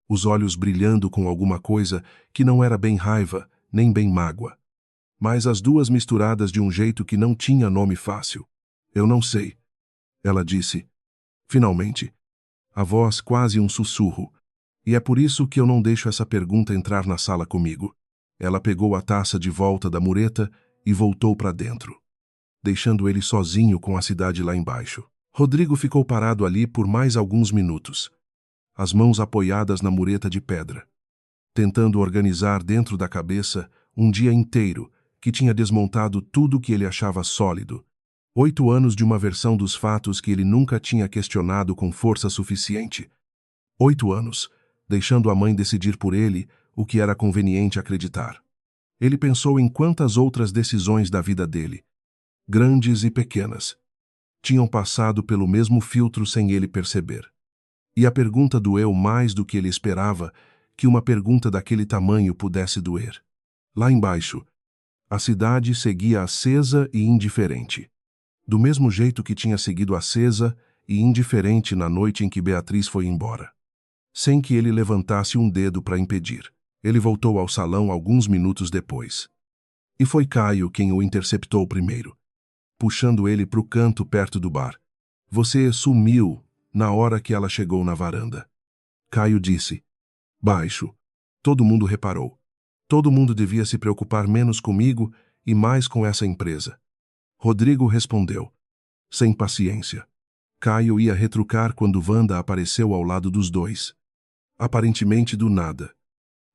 os olhos brilhando com alguma coisa que não era bem raiva, nem bem mágoa. Mas as duas misturadas de um jeito que não tinha nome fácil. Eu não sei, ela disse. Finalmente. A voz quase um sussurro. E é por isso que eu não deixo essa pergunta entrar na sala comigo. Ela pegou a taça de volta da mureta e voltou para dentro, deixando ele sozinho com a cidade lá embaixo. Rodrigo ficou parado ali por mais alguns minutos, as mãos apoiadas na mureta de pedra, tentando organizar dentro da cabeça um dia inteiro que tinha desmontado tudo que ele achava sólido. 8 anos de uma versão dos fatos que ele nunca tinha questionado com força suficiente. 8 anos, deixando a mãe decidir por ele o que era conveniente acreditar. Ele pensou em quantas outras decisões da vida dele, grandes e pequenas, tinham passado pelo mesmo filtro sem ele perceber. E a pergunta doeu mais do que ele esperava que uma pergunta daquele tamanho pudesse doer. Lá embaixo, a cidade seguia acesa e indiferente. Do mesmo jeito que tinha seguido acesa e indiferente na noite em que Beatriz foi embora. Sem que ele levantasse um dedo para impedir. Ele voltou ao salão alguns minutos depois. E foi Caio quem o interceptou primeiro, puxando ele para o canto perto do bar. Você sumiu na hora que ela chegou na varanda. Caio disse, baixo. Todo mundo reparou. Todo mundo devia se preocupar menos comigo e mais com essa empresa. Rodrigo respondeu, sem paciência. Caio ia retrucar quando Wanda apareceu ao lado dos dois. Aparentemente do nada.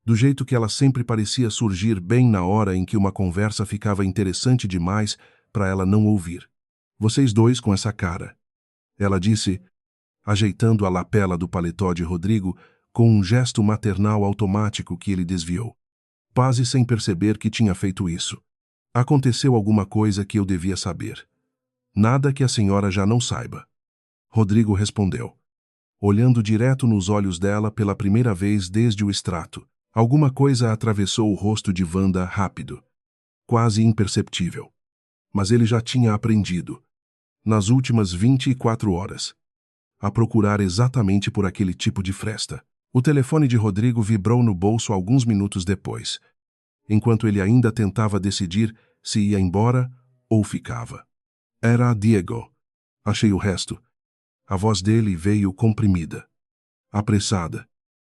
Do jeito que ela sempre parecia surgir bem na hora em que uma conversa ficava interessante demais para ela não ouvir. Vocês dois com essa cara. Ela disse, ajeitando a lapela do paletó de Rodrigo com um gesto maternal automático que ele desviou. Quase sem perceber que tinha feito isso. Aconteceu alguma coisa que eu devia saber. Nada que a senhora já não saiba. Rodrigo respondeu, olhando direto nos olhos dela pela primeira vez desde o extrato. Alguma coisa atravessou o rosto de Wanda rápido, quase imperceptível. Mas ele já tinha aprendido, nas últimas 24 horas, a procurar exatamente por aquele tipo de fresta. O telefone de Rodrigo vibrou no bolso alguns minutos depois, enquanto ele ainda tentava decidir se ia embora ou ficava. Era Diego. Achei o resto. A voz dele veio comprimida, apressada,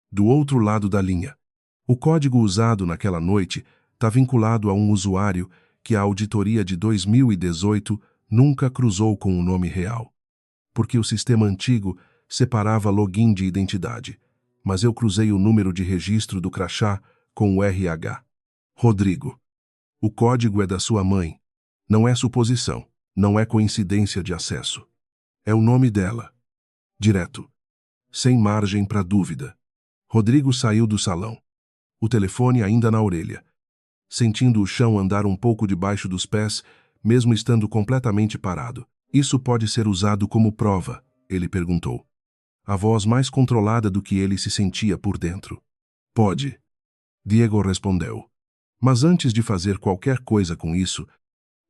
do outro lado da linha. O código usado naquela noite está vinculado a um usuário que a auditoria de 2018 nunca cruzou com o nome real, porque o sistema antigo separava login de identidade, mas eu cruzei o número de registro do crachá com o RH. Rodrigo. O código é da sua mãe. Não é suposição, não é coincidência de acesso. É o nome dela. Direto. Sem margem para dúvida. Rodrigo saiu do salão, o telefone ainda na orelha, sentindo o chão andar um pouco debaixo dos pés, mesmo estando completamente parado. Isso pode ser usado como prova, ele perguntou. A voz mais controlada do que ele se sentia por dentro. Pode. Diego respondeu. Mas antes de fazer qualquer coisa com isso,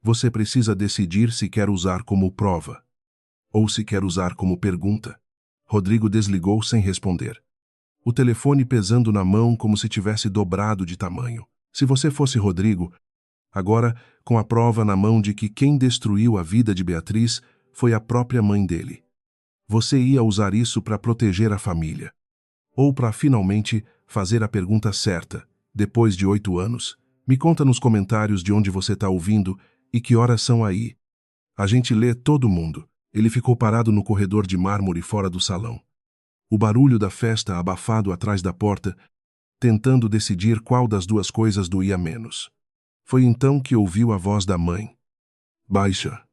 você precisa decidir se quer usar como prova ou se quer usar como pergunta. Rodrigo desligou sem responder, o telefone pesando na mão como se tivesse dobrado de tamanho. Se você fosse Rodrigo, agora com a prova na mão de que quem destruiu a vida de Beatriz foi a própria mãe dele, você ia usar isso para proteger a família. Ou para finalmente fazer a pergunta certa, depois de 8 anos. Me conta nos comentários de onde você está ouvindo e que horas são aí. A gente lê todo mundo. Ele ficou parado no corredor de mármore fora do salão. O barulho da festa abafado atrás da porta, tentando decidir qual das duas coisas doía menos. Foi então que ouviu a voz da mãe. Baixa.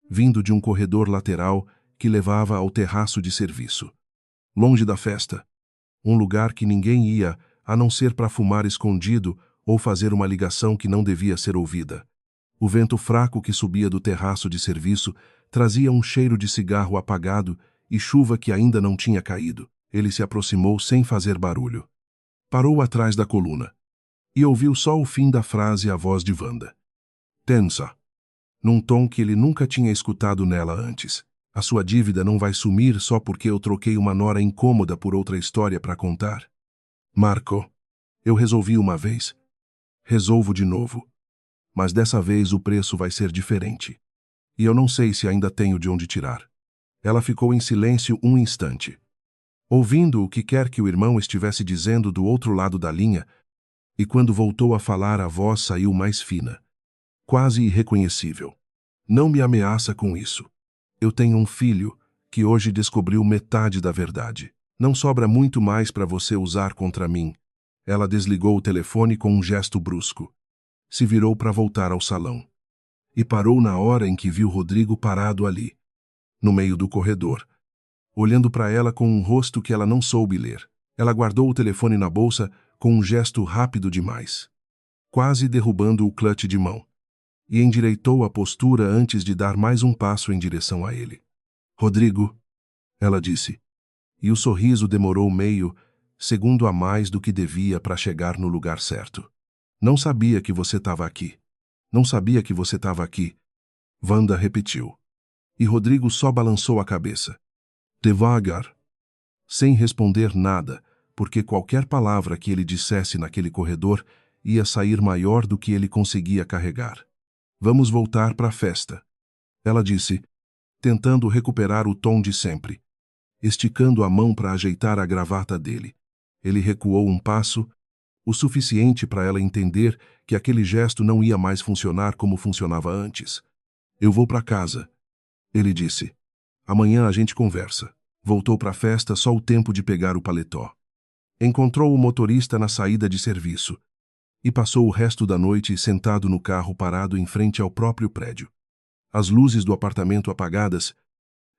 Vindo de um corredor lateral que levava ao terraço de serviço. Longe da festa. Um lugar que ninguém ia, a não ser para fumar escondido ou fazer uma ligação que não devia ser ouvida. O vento fraco que subia do terraço de serviço trazia um cheiro de cigarro apagado e chuva que ainda não tinha caído. Ele se aproximou sem fazer barulho. Parou atrás da coluna e ouviu só o fim da frase à voz de Wanda. Tensa. Num tom que ele nunca tinha escutado nela antes. A sua dívida não vai sumir só porque eu troquei uma nora incômoda por outra história para contar. Marco, eu resolvi uma vez. Resolvo de novo. Mas dessa vez o preço vai ser diferente. E eu não sei se ainda tenho de onde tirar. Ela ficou em silêncio um instante, ouvindo o que quer que o irmão estivesse dizendo do outro lado da linha, e quando voltou a falar a voz saiu mais fina, quase irreconhecível. Não me ameaça com isso. Eu tenho um filho que hoje descobriu metade da verdade. Não sobra muito mais para você usar contra mim. Ela desligou o telefone com um gesto brusco. Se virou para voltar ao salão. E parou na hora em que viu Rodrigo parado ali, no meio do corredor, olhando para ela com um rosto que ela não soube ler. Ela guardou o telefone na bolsa com um gesto rápido demais, quase derrubando o clutch de mão, e endireitou a postura antes de dar mais um passo em direção a ele. Rodrigo, ela disse, e o sorriso demorou meio segundo a mais do que devia para chegar no lugar certo. Não sabia que você estava aqui. Não sabia que você estava aqui. Wanda repetiu. E Rodrigo só balançou a cabeça. Devagar. Sem responder nada, porque qualquer palavra que ele dissesse naquele corredor ia sair maior do que ele conseguia carregar. Vamos voltar para a festa, ela disse, tentando recuperar o tom de sempre, esticando a mão para ajeitar a gravata dele. Ele recuou um passo, o suficiente para ela entender que aquele gesto não ia mais funcionar como funcionava antes. Eu vou para casa, ele disse. Amanhã a gente conversa. Voltou para a festa só o tempo de pegar o paletó. Encontrou o motorista na saída de serviço e passou o resto da noite sentado no carro parado em frente ao próprio prédio. As luzes do apartamento apagadas,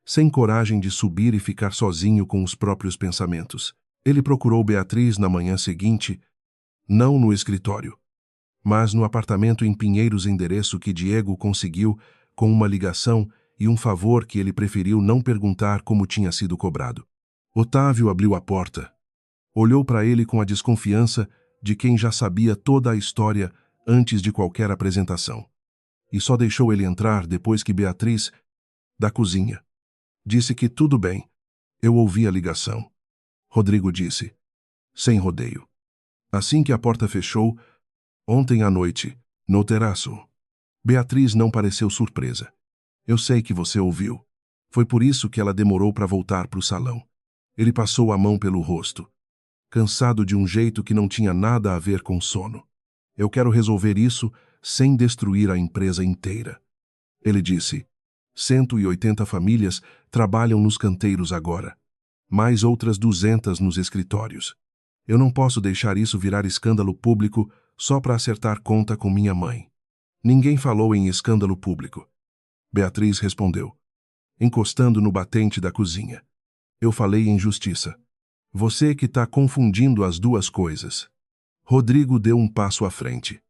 sem coragem de subir e ficar sozinho com os próprios pensamentos. Ele procurou Beatriz na manhã seguinte, não no escritório, mas no apartamento em Pinheiros, endereço que Diego conseguiu com uma ligação e um favor que ele preferiu não perguntar como tinha sido cobrado. Otávio abriu a porta. Olhou para ele com a desconfiança de quem já sabia toda a história antes de qualquer apresentação. E só deixou ele entrar depois que Beatriz, da cozinha, disse que tudo bem. Eu ouvi a ligação. Rodrigo disse, sem rodeio. Assim que a porta fechou, ontem à noite, no terraço. Beatriz não pareceu surpresa. Eu sei que você ouviu. Foi por isso que ela demorou para voltar para o salão. Ele passou a mão pelo rosto, cansado de um jeito que não tinha nada a ver com sono. Eu quero resolver isso sem destruir a empresa inteira. Ele disse, 180 famílias trabalham nos canteiros agora, mais outras 200 nos escritórios. Eu não posso deixar isso virar escândalo público só para acertar conta com minha mãe. Ninguém falou em escândalo público. Beatriz respondeu, encostando no batente da cozinha. Eu falei em justiça. Você que está confundindo as duas coisas. Rodrigo deu um passo à frente.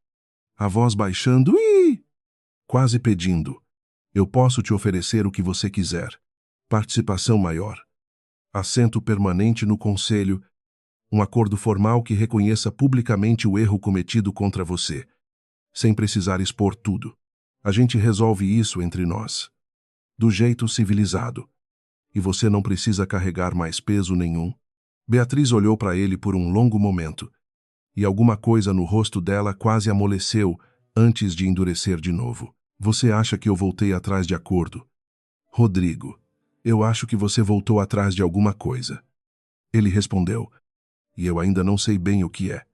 A voz baixando, quase pedindo. Eu posso te oferecer o que você quiser. Participação maior. Assento permanente no conselho. Um acordo formal que reconheça publicamente o erro cometido contra você, sem precisar expor tudo. A gente resolve isso entre nós, do jeito civilizado. E você não precisa carregar mais peso nenhum. Beatriz olhou para ele por um longo momento, e alguma coisa no rosto dela quase amoleceu antes de endurecer de novo. Você acha que eu voltei atrás de acordo? Rodrigo, eu acho que você voltou atrás de alguma coisa. Ele respondeu, e eu ainda não sei bem o que é.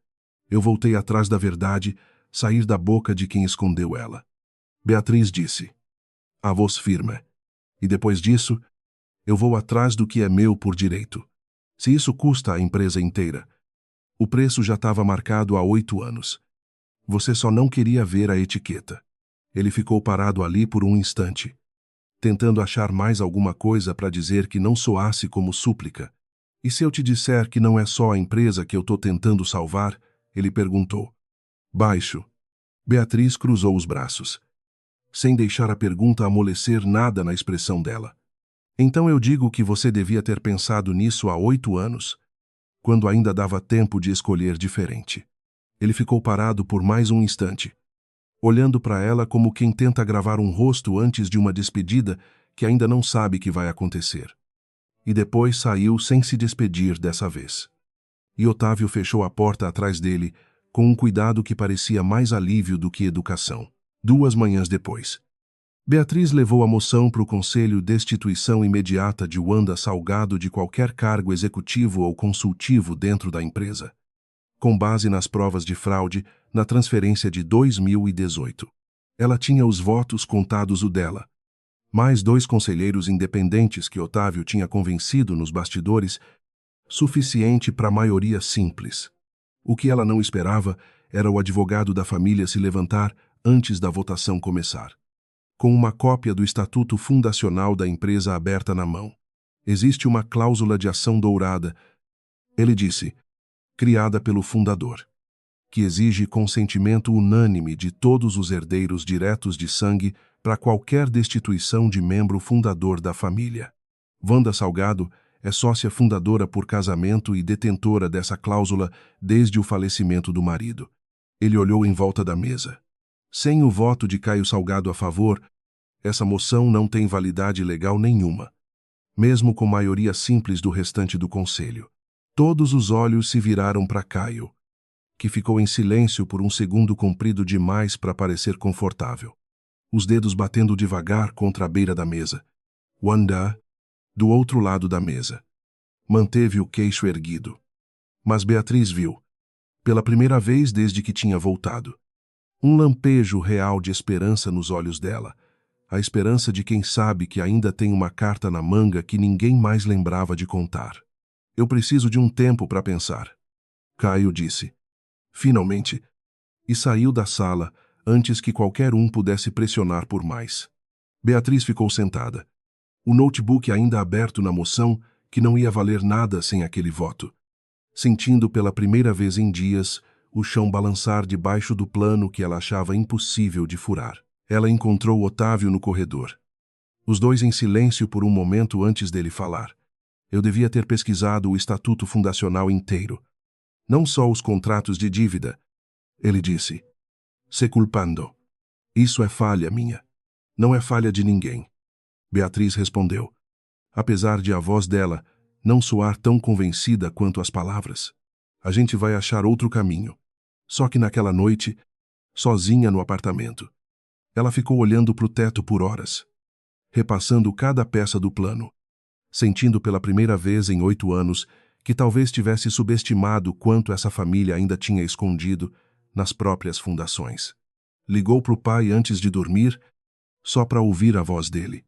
Eu voltei atrás da verdade, sair da boca de quem escondeu ela. Beatriz disse, a voz firme. E depois disso, eu vou atrás do que é meu por direito. Se isso custa a empresa inteira. O preço já estava marcado há 8 anos. Você só não queria ver a etiqueta. Ele ficou parado ali por um instante, tentando achar mais alguma coisa para dizer que não soasse como súplica. E se eu te disser que não é só a empresa que eu estou tentando salvar? Ele perguntou. Baixo. Beatriz cruzou os braços, sem deixar a pergunta amolecer nada na expressão dela. Então eu digo que você devia ter pensado nisso há 8 anos, quando ainda dava tempo de escolher diferente. Ele ficou parado por mais um instante, olhando para ela como quem tenta gravar um rosto antes de uma despedida que ainda não sabe que vai acontecer. E depois saiu sem se despedir dessa vez. E Otávio fechou a porta atrás dele, com um cuidado que parecia mais alívio do que educação. 2 manhãs depois, Beatriz levou a moção para o Conselho de Destituição imediata de Wanda Salgado de qualquer cargo executivo ou consultivo dentro da empresa, com base nas provas de fraude na transferência de 2018. Ela tinha os votos contados o dela, mais 2 conselheiros independentes que Otávio tinha convencido nos bastidores, suficiente para a maioria simples. O que ela não esperava era o advogado da família se levantar antes da votação começar, com uma cópia do estatuto fundacional da empresa aberta na mão. Existe uma cláusula de ação dourada, Ele disse, criada pelo fundador, que exige consentimento unânime de todos os herdeiros diretos de sangue para qualquer destituição de membro fundador da família. Wanda Salgado é sócia fundadora por casamento e detentora dessa cláusula desde o falecimento do marido. Ele olhou em volta da mesa. Sem o voto de Caio Salgado a favor, essa moção não tem validade legal nenhuma, mesmo com maioria simples do restante do conselho. Todos os olhos se viraram para Caio, que ficou em silêncio por um segundo comprido demais para parecer confortável, os dedos batendo devagar contra a beira da mesa. Wanda, do outro lado da mesa, manteve o queixo erguido. Mas Beatriz viu, pela primeira vez desde que tinha voltado, um lampejo real de esperança nos olhos dela, a esperança de quem sabe que ainda tem uma carta na manga que ninguém mais lembrava de contar. Eu preciso de um tempo para pensar, Caio disse, finalmente, e saiu da sala antes que qualquer um pudesse pressionar por mais. Beatriz ficou sentada, o notebook ainda aberto na moção que não ia valer nada sem aquele voto, sentindo pela primeira vez em dias o chão balançar debaixo do plano que ela achava impossível de furar. Ela encontrou Otávio no corredor. Os dois em silêncio por um momento antes dele falar. Eu devia ter pesquisado o estatuto fundacional inteiro, não só os contratos de dívida, ele disse, se culpando. Isso é falha minha. Não é falha de ninguém. Beatriz respondeu, apesar de a voz dela não soar tão convencida quanto as palavras. A gente vai achar outro caminho. Só que naquela noite, sozinha no apartamento, ela ficou olhando para o teto por horas, repassando cada peça do plano, sentindo pela primeira vez em 8 anos que talvez tivesse subestimado quanto essa família ainda tinha escondido nas próprias fundações. Ligou para o pai antes de dormir, só para ouvir a voz dele.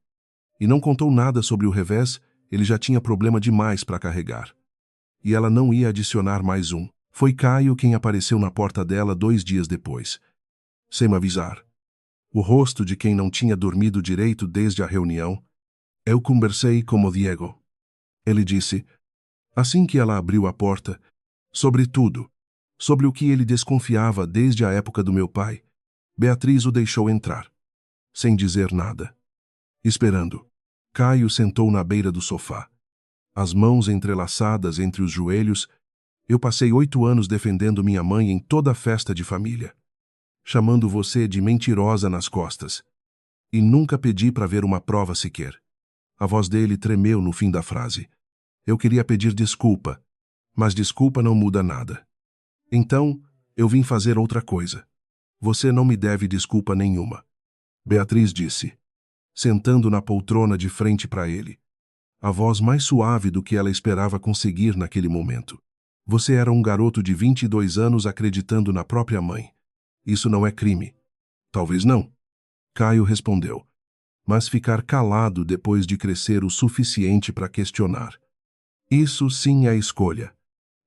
E não contou nada sobre o revés, ele já tinha problema demais para carregar. E ela não ia adicionar mais um. Foi Caio quem apareceu na porta dela 2 dias depois, sem me avisar. O rosto de quem não tinha dormido direito desde a reunião. Eu conversei com o Diego. Ele disse, assim que ela abriu a porta, sobre tudo, sobre o que ele desconfiava desde a época do meu pai. Beatriz o deixou entrar, sem dizer nada. Esperando, Caio sentou na beira do sofá, as mãos entrelaçadas entre os joelhos. Eu passei 8 anos defendendo minha mãe em toda festa de família, chamando você de mentirosa nas costas, e nunca pedi para ver uma prova sequer. A voz dele tremeu no fim da frase. Eu queria pedir desculpa, mas desculpa não muda nada. Então, eu vim fazer outra coisa. Você não me deve desculpa nenhuma. Beatriz disse, sentando na poltrona de frente para ele, a voz mais suave do que ela esperava conseguir naquele momento. Você era um garoto de 22 anos acreditando na própria mãe. Isso não é crime. Talvez não. Caio respondeu, mas ficar calado depois de crescer o suficiente para questionar. Isso sim é escolha.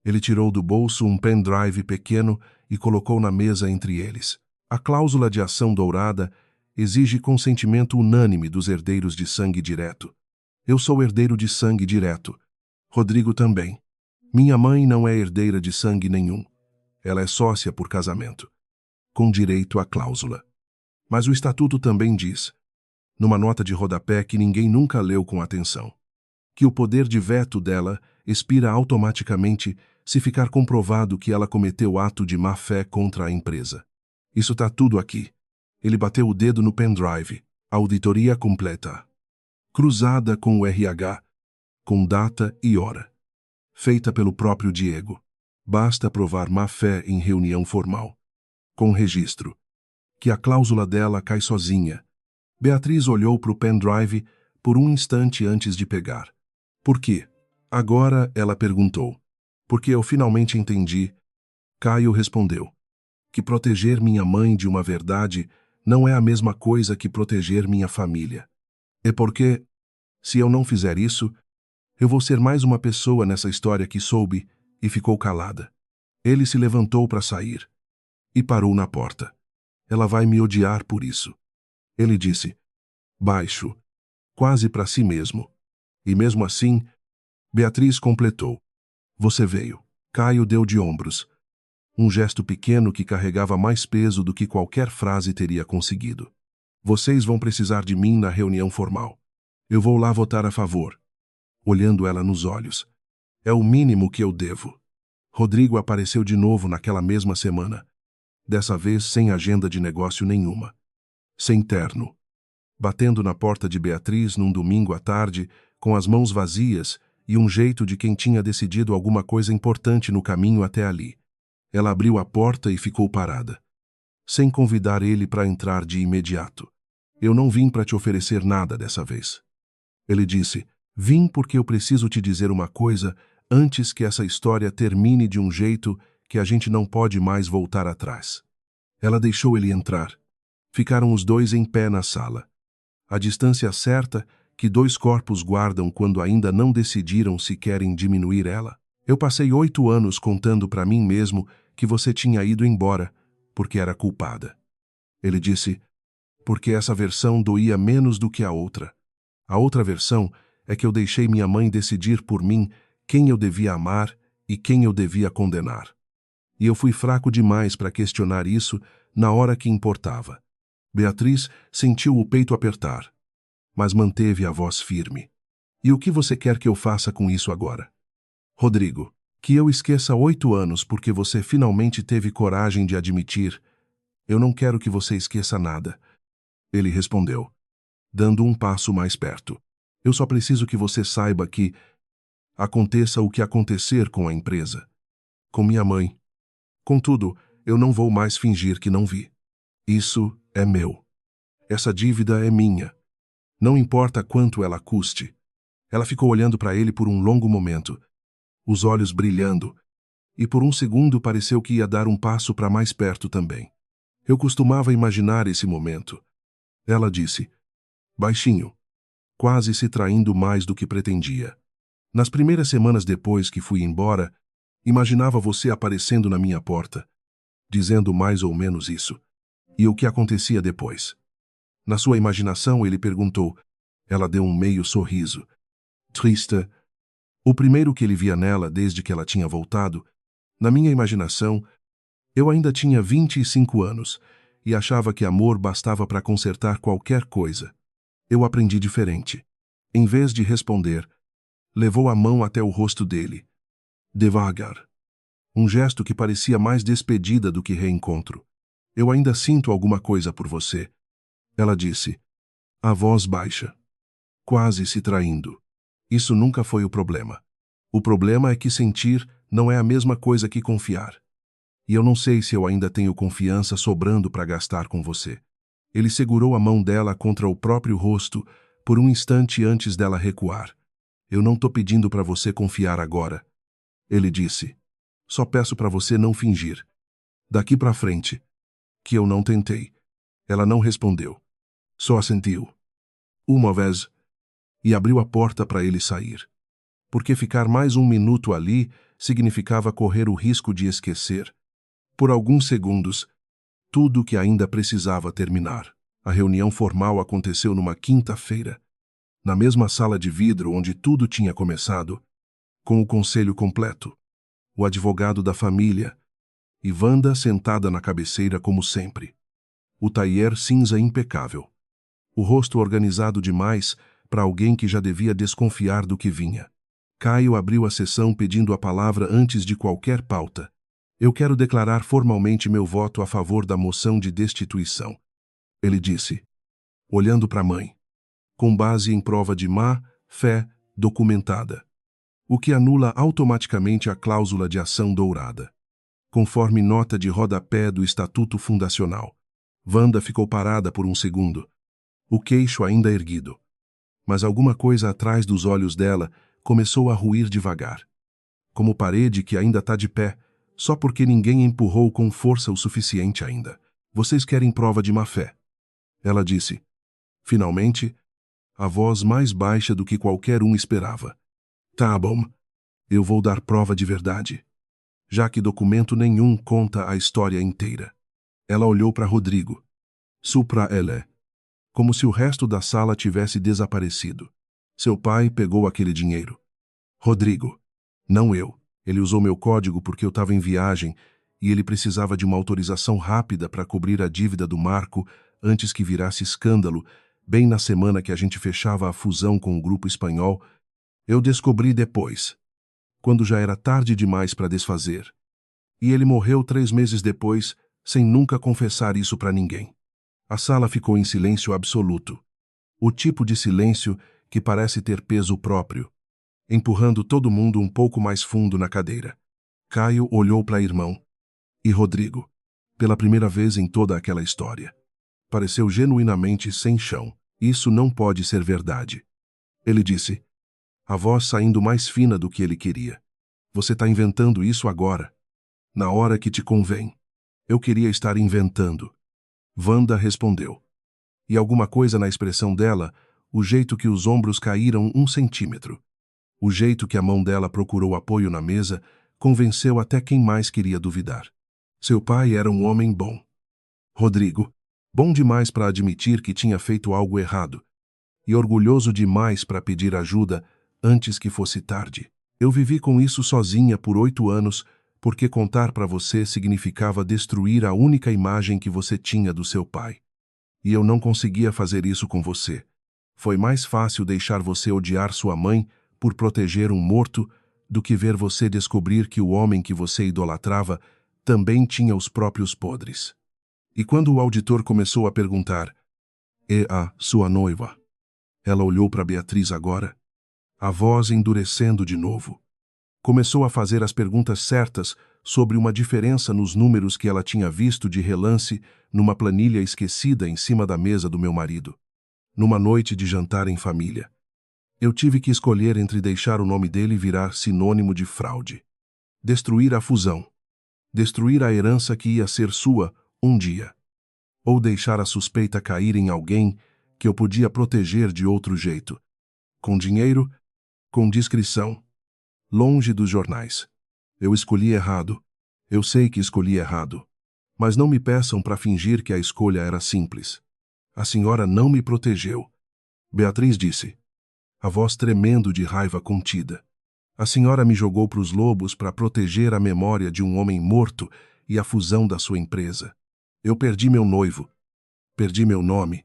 Ele tirou do bolso um pendrive pequeno e colocou na mesa entre eles. A cláusula de ação dourada exige consentimento unânime dos herdeiros de sangue direto. Eu sou herdeiro de sangue direto. Rodrigo também. Minha mãe não é herdeira de sangue nenhum. Ela é sócia por casamento, com direito à cláusula. Mas o estatuto também diz, numa nota de rodapé que ninguém nunca leu com atenção, que o poder de veto dela expira automaticamente se ficar comprovado que ela cometeu ato de má-fé contra a empresa. Isso tá tudo aqui. Ele bateu o dedo no pendrive. Auditoria completa. Cruzada com o RH, com data e hora. Feita pelo próprio Diego. Basta provar má-fé em reunião formal. Com registro. Que a cláusula dela cai sozinha. Beatriz olhou para o pendrive por um instante antes de pegar. Por quê? Agora ela perguntou. Porque eu finalmente entendi. Caio respondeu. Que proteger minha mãe de uma verdade não é a mesma coisa que proteger minha família. É porque, se eu não fizer isso, eu vou ser mais uma pessoa nessa história que soube e ficou calada. Ele se levantou para sair e parou na porta. Ela vai me odiar por isso. Ele disse, baixo, quase para si mesmo. E mesmo assim, Beatriz completou. Você veio. Caio deu de ombros. Um gesto pequeno que carregava mais peso do que qualquer frase teria conseguido. Vocês vão precisar de mim na reunião formal. Eu vou lá votar a favor. Olhando ela nos olhos. É o mínimo que eu devo. Rodrigo apareceu de novo naquela mesma semana. Dessa vez sem agenda de negócio nenhuma. Sem terno. Batendo na porta de Beatriz num domingo à tarde, com as mãos vazias e um jeito de quem tinha decidido alguma coisa importante no caminho até ali. Ela abriu a porta e ficou parada, sem convidar ele para entrar de imediato. Eu não vim para te oferecer nada dessa vez. Ele disse, vim porque eu preciso te dizer uma coisa antes que essa história termine de um jeito que a gente não pode mais voltar atrás. Ela deixou ele entrar. Ficaram os dois em pé na sala. A distância certa que dois corpos guardam quando ainda não decidiram se querem diminuir ela. Eu passei 8 anos contando para mim mesmo que você tinha ido embora, porque era culpada. Ele disse, porque essa versão doía menos do que a outra. A outra versão é que eu deixei minha mãe decidir por mim quem eu devia amar e quem eu devia condenar. E eu fui fraco demais para questionar isso na hora que importava. Beatriz sentiu o peito apertar, mas manteve a voz firme. E o que você quer que eu faça com isso agora? Rodrigo, que eu esqueça 8 anos porque você finalmente teve coragem de admitir. Eu não quero que você esqueça nada. Ele respondeu, dando um passo mais perto. Eu só preciso que você saiba que aconteça o que acontecer com a empresa. Com minha mãe. Contudo, eu não vou mais fingir que não vi. Isso é meu. Essa dívida é minha. Não importa quanto ela custe. Ela ficou olhando para ele por um longo momento, os olhos brilhando, e por um segundo pareceu que ia dar um passo para mais perto também. Eu costumava imaginar esse momento. Ela disse, baixinho, quase se traindo mais do que pretendia. Nas primeiras semanas depois que fui embora, imaginava você aparecendo na minha porta, dizendo mais ou menos isso. E o que acontecia depois? Na sua imaginação, ele perguntou. Ela deu um meio sorriso. Triste. O primeiro que ele via nela desde que ela tinha voltado. Na minha imaginação, eu ainda tinha 25 anos e achava que amor bastava para consertar qualquer coisa. Eu aprendi diferente. Em vez de responder, levou a mão até o rosto dele. Devagar. Um gesto que parecia mais despedida do que reencontro. Eu ainda sinto alguma coisa por você. Ela disse, a voz baixa, quase se traindo. Isso nunca foi o problema. O problema é que sentir não é a mesma coisa que confiar. E eu não sei se eu ainda tenho confiança sobrando para gastar com você. Ele segurou a mão dela contra o próprio rosto por um instante antes dela recuar. Eu não tô pedindo para você confiar agora. Ele disse, só peço para você não fingir. Daqui para frente. Que eu não tentei. Ela não respondeu. Só assentiu. Uma vez. E abriu a porta para ele sair. Porque ficar mais um minuto ali significava correr o risco de esquecer, por alguns segundos, tudo que ainda precisava terminar. A reunião formal aconteceu numa quinta-feira, na mesma sala de vidro onde tudo tinha começado, com o conselho completo, o advogado da família, e Wanda sentada na cabeceira como sempre. O taier cinza impecável. O rosto organizado demais para alguém que já devia desconfiar do que vinha. Caio abriu a sessão pedindo a palavra antes de qualquer pauta. Eu quero declarar formalmente meu voto a favor da moção de destituição. Ele disse, olhando para a mãe, com base em prova de má-fé documentada, o que anula automaticamente a cláusula de ação dourada. Conforme nota de rodapé do Estatuto Fundacional. Wanda ficou parada por um segundo, o queixo ainda erguido. Mas alguma coisa atrás dos olhos dela começou a ruir devagar. Como parede que ainda está de pé, só porque ninguém empurrou com força o suficiente ainda. Vocês querem prova de má-fé. Ela disse. Finalmente, a voz mais baixa do que qualquer um esperava. Tá bom, eu vou dar prova de verdade. Já que documento nenhum conta a história inteira. Ela olhou para Rodrigo. Supra ele. Como se o resto da sala tivesse desaparecido. Seu pai pegou aquele dinheiro. Rodrigo. Não eu. Ele usou meu código porque eu estava em viagem e ele precisava de uma autorização rápida para cobrir a dívida do Marco antes que virasse escândalo, bem na semana que a gente fechava a fusão com o grupo espanhol. Eu descobri depois, quando já era tarde demais para desfazer. E ele morreu 3 meses depois, sem nunca confessar isso para ninguém. A sala ficou em silêncio absoluto. O tipo de silêncio que parece ter peso próprio, empurrando todo mundo um pouco mais fundo na cadeira. Caio olhou para irmão. E Rodrigo, pela primeira vez em toda aquela história, pareceu genuinamente sem chão. Isso não pode ser verdade. Ele disse, a voz saindo mais fina do que ele queria. Você está inventando isso agora, na hora que te convém. Eu queria estar inventando. Wanda respondeu. E alguma coisa na expressão dela, o jeito que os ombros caíram 1 centímetro, o jeito que a mão dela procurou apoio na mesa, convenceu até quem mais queria duvidar. Seu pai era um homem bom. Rodrigo, bom demais para admitir que tinha feito algo errado, e orgulhoso demais para pedir ajuda antes que fosse tarde. Eu vivi com isso sozinha por 8 anos, porque contar para você significava destruir a única imagem que você tinha do seu pai. E eu não conseguia fazer isso com você. Foi mais fácil deixar você odiar sua mãe por proteger um morto do que ver você descobrir que o homem que você idolatrava também tinha os próprios podres. E quando o auditor começou a perguntar, "É a sua noiva?" Ela olhou para Beatriz agora, a voz endurecendo de novo. Começou a fazer as perguntas certas sobre uma diferença nos números que ela tinha visto de relance numa planilha esquecida em cima da mesa do meu marido. Numa noite de jantar em família. Eu tive que escolher entre deixar o nome dele virar sinônimo de fraude. Destruir a fusão. Destruir a herança que ia ser sua um dia. Ou deixar a suspeita cair em alguém que eu podia proteger de outro jeito. Com dinheiro, com discrição. Longe dos jornais. Eu escolhi errado. Eu sei que escolhi errado. Mas não me peçam para fingir que a escolha era simples. A senhora não me protegeu. Beatriz disse, a voz tremendo de raiva contida. A senhora me jogou para os lobos para proteger a memória de um homem morto e a fusão da sua empresa. Eu perdi meu noivo. Perdi meu nome.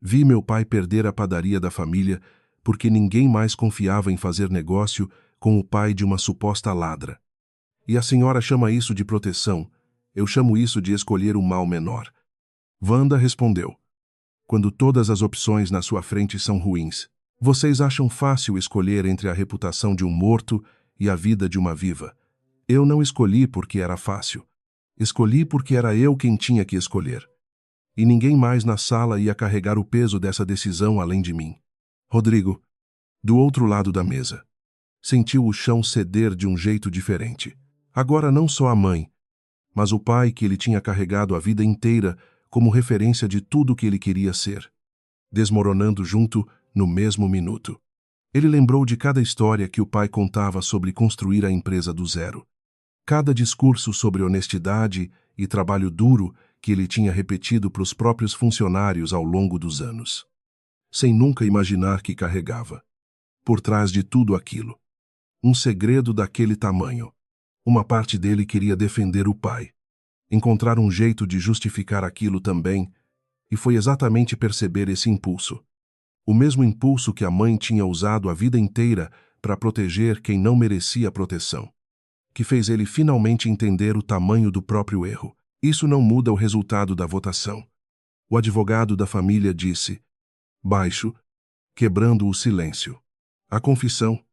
Vi meu pai perder a padaria da família porque ninguém mais confiava em fazer negócio com o pai de uma suposta ladra. E a senhora chama isso de proteção. Eu chamo isso de escolher o mal menor. Wanda respondeu. Quando todas as opções na sua frente são ruins, vocês acham fácil escolher entre a reputação de um morto e a vida de uma viva. Eu não escolhi porque era fácil. Escolhi porque era eu quem tinha que escolher. E ninguém mais na sala ia carregar o peso dessa decisão além de mim. Rodrigo, do outro lado da mesa, sentiu o chão ceder de um jeito diferente. Agora não só a mãe, mas o pai que ele tinha carregado a vida inteira como referência de tudo que ele queria ser, desmoronando junto no mesmo minuto. Ele lembrou de cada história que o pai contava sobre construir a empresa do zero. Cada discurso sobre honestidade e trabalho duro que ele tinha repetido para os próprios funcionários ao longo dos anos. Sem nunca imaginar que carregava, por trás de tudo aquilo, um segredo daquele tamanho. Uma parte dele queria defender o pai, encontrar um jeito de justificar aquilo também, e foi exatamente perceber esse impulso. O mesmo impulso que a mãe tinha usado a vida inteira para proteger quem não merecia proteção, que fez ele finalmente entender o tamanho do próprio erro. Isso não muda o resultado da votação. O advogado da família disse, baixo, quebrando o silêncio. A confissão,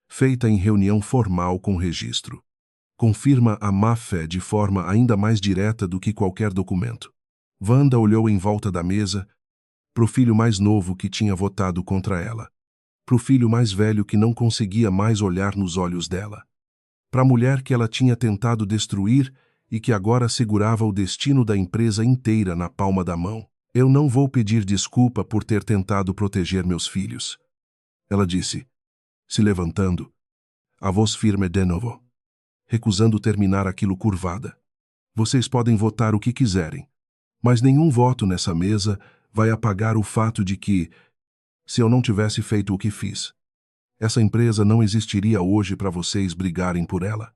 feita em reunião formal com registro, confirma a má-fé de forma ainda mais direta do que qualquer documento. Wanda olhou em volta da mesa, pro filho mais novo que tinha votado contra ela, pro filho mais velho que não conseguia mais olhar nos olhos dela, pra mulher que ela tinha tentado destruir e que agora segurava o destino da empresa inteira na palma da mão. Eu não vou pedir desculpa por ter tentado proteger meus filhos. Ela disse, se levantando, a voz firme de novo, recusando terminar aquilo curvada. Vocês podem votar o que quiserem, mas nenhum voto nessa mesa vai apagar o fato de que, se eu não tivesse feito o que fiz, Essa empresa não existiria hoje para vocês brigarem por ela.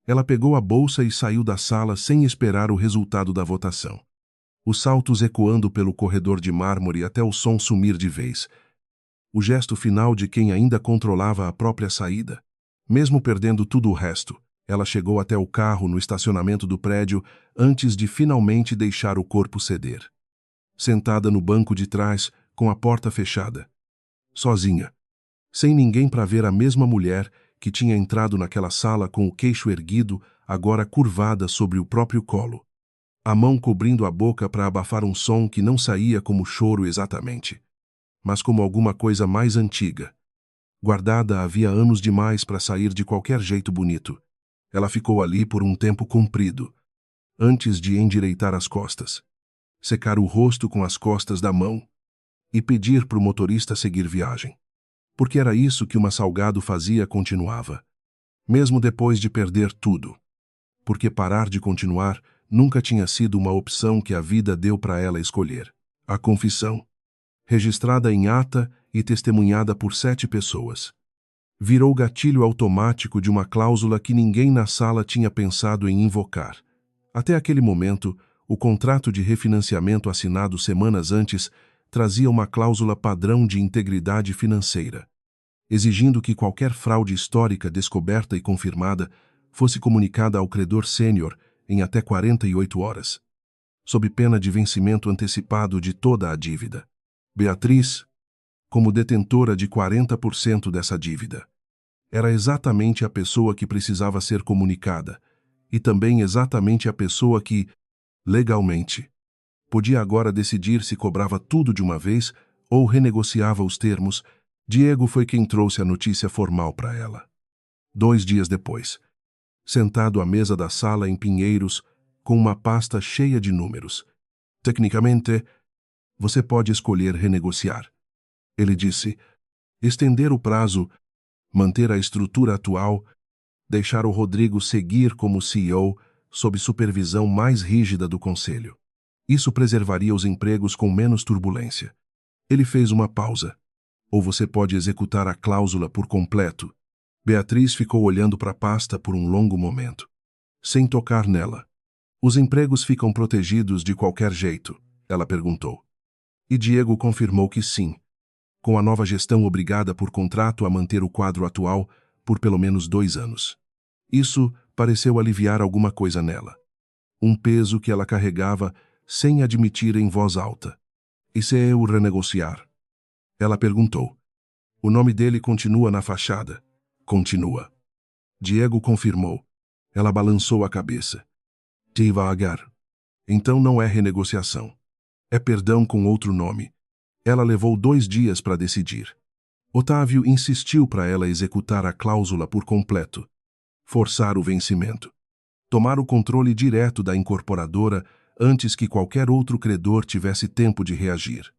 Ela pegou a bolsa e saiu da sala sem esperar o resultado da votação. Os saltos ecoando pelo corredor de mármore até o som sumir de vez. O gesto final de quem ainda controlava a própria saída. Mesmo perdendo tudo o resto, ela chegou até o carro no estacionamento do prédio antes de finalmente deixar o corpo ceder. Sentada no banco de trás, com a porta fechada. Sozinha. Sem ninguém para ver a mesma mulher que tinha entrado naquela sala com o queixo erguido, agora curvada sobre o próprio colo. A mão cobrindo a boca para abafar um som que não saía como choro exatamente, mas como alguma coisa mais antiga. Guardada havia anos demais para sair de qualquer jeito bonito. Ela ficou ali por um tempo comprido, antes de endireitar as costas, secar o rosto com as costas da mão e pedir para o motorista seguir viagem. Porque era isso que uma Salgado fazia, continuava. Mesmo depois de perder tudo. Porque parar de continuar nunca tinha sido uma opção que a vida deu para ela escolher. A confissão, registrada em ata e testemunhada por 7 pessoas, virou gatilho automático de uma cláusula que ninguém na sala tinha pensado em invocar. Até aquele momento, o contrato de refinanciamento assinado semanas antes trazia uma cláusula padrão de integridade financeira, exigindo que qualquer fraude histórica descoberta e confirmada fosse comunicada ao credor sênior em até 48 horas, sob pena de vencimento antecipado de toda a dívida. Beatriz, como detentora de 40% dessa dívida, era exatamente a pessoa que precisava ser comunicada, e também exatamente a pessoa que, legalmente, podia agora decidir se cobrava tudo de uma vez ou renegociava os termos. Diego foi quem trouxe a notícia formal para ela. 2 dias depois, sentado à mesa da sala em Pinheiros, com uma pasta cheia de números. Tecnicamente, você pode escolher renegociar. Ele disse, estender o prazo, manter a estrutura atual, deixar o Rodrigo seguir como CEO sob supervisão mais rígida do conselho. Isso preservaria os empregos com menos turbulência. Ele fez uma pausa. Ou você pode executar a cláusula por completo. Beatriz ficou olhando para a pasta por um longo momento, sem tocar nela. Os empregos ficam protegidos de qualquer jeito? Ela perguntou. E Diego confirmou que sim, com a nova gestão obrigada por contrato a manter o quadro atual por pelo menos 2 anos. Isso pareceu aliviar alguma coisa nela. Um peso que ela carregava sem admitir em voz alta. E se eu renegociar? Ela perguntou. O nome dele continua na fachada. Continua. Diego confirmou. Ela balançou a cabeça. Devagar. Então não é renegociação. É perdão com outro nome. Ela levou 2 dias para decidir. Otávio insistiu para ela executar a cláusula por completo. Forçar o vencimento. Tomar o controle direto da incorporadora antes que qualquer outro credor tivesse tempo de reagir.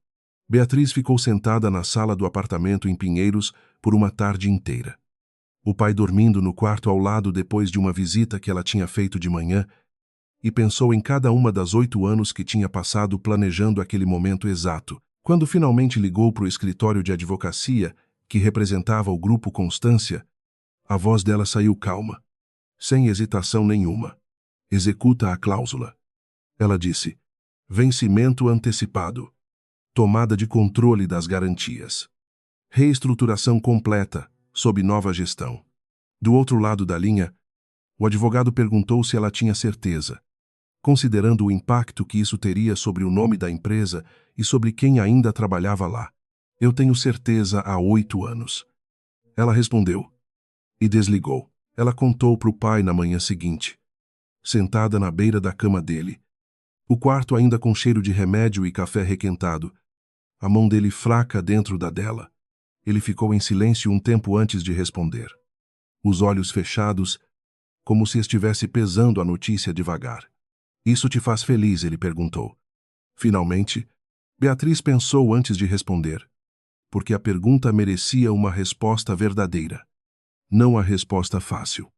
Beatriz ficou sentada na sala do apartamento em Pinheiros por uma tarde inteira. O pai dormindo no quarto ao lado depois de uma visita que ela tinha feito de manhã, e pensou em cada uma das 8 anos que tinha passado planejando aquele momento exato. Quando finalmente ligou para o escritório de advocacia, que representava o Grupo Constância, a voz dela saiu calma, sem hesitação nenhuma. Executa a cláusula. Ela disse. Vencimento antecipado. Tomada de controle das garantias. Reestruturação completa, sob nova gestão. Do outro lado da linha, o advogado perguntou se ela tinha certeza, considerando o impacto que isso teria sobre o nome da empresa e sobre quem ainda trabalhava lá. Eu tenho certeza há 8 anos. Ela respondeu. E desligou. Ela contou para o pai na manhã seguinte, sentada na beira da cama dele. O quarto ainda com cheiro de remédio e café requentado. A mão dele fraca dentro da dela. Ele ficou em silêncio um tempo antes de responder. Os olhos fechados, como se estivesse pesando a notícia devagar. Isso te faz feliz? Ele perguntou. Finalmente, Beatriz pensou antes de responder, porque a pergunta merecia uma resposta verdadeira. Não a resposta fácil.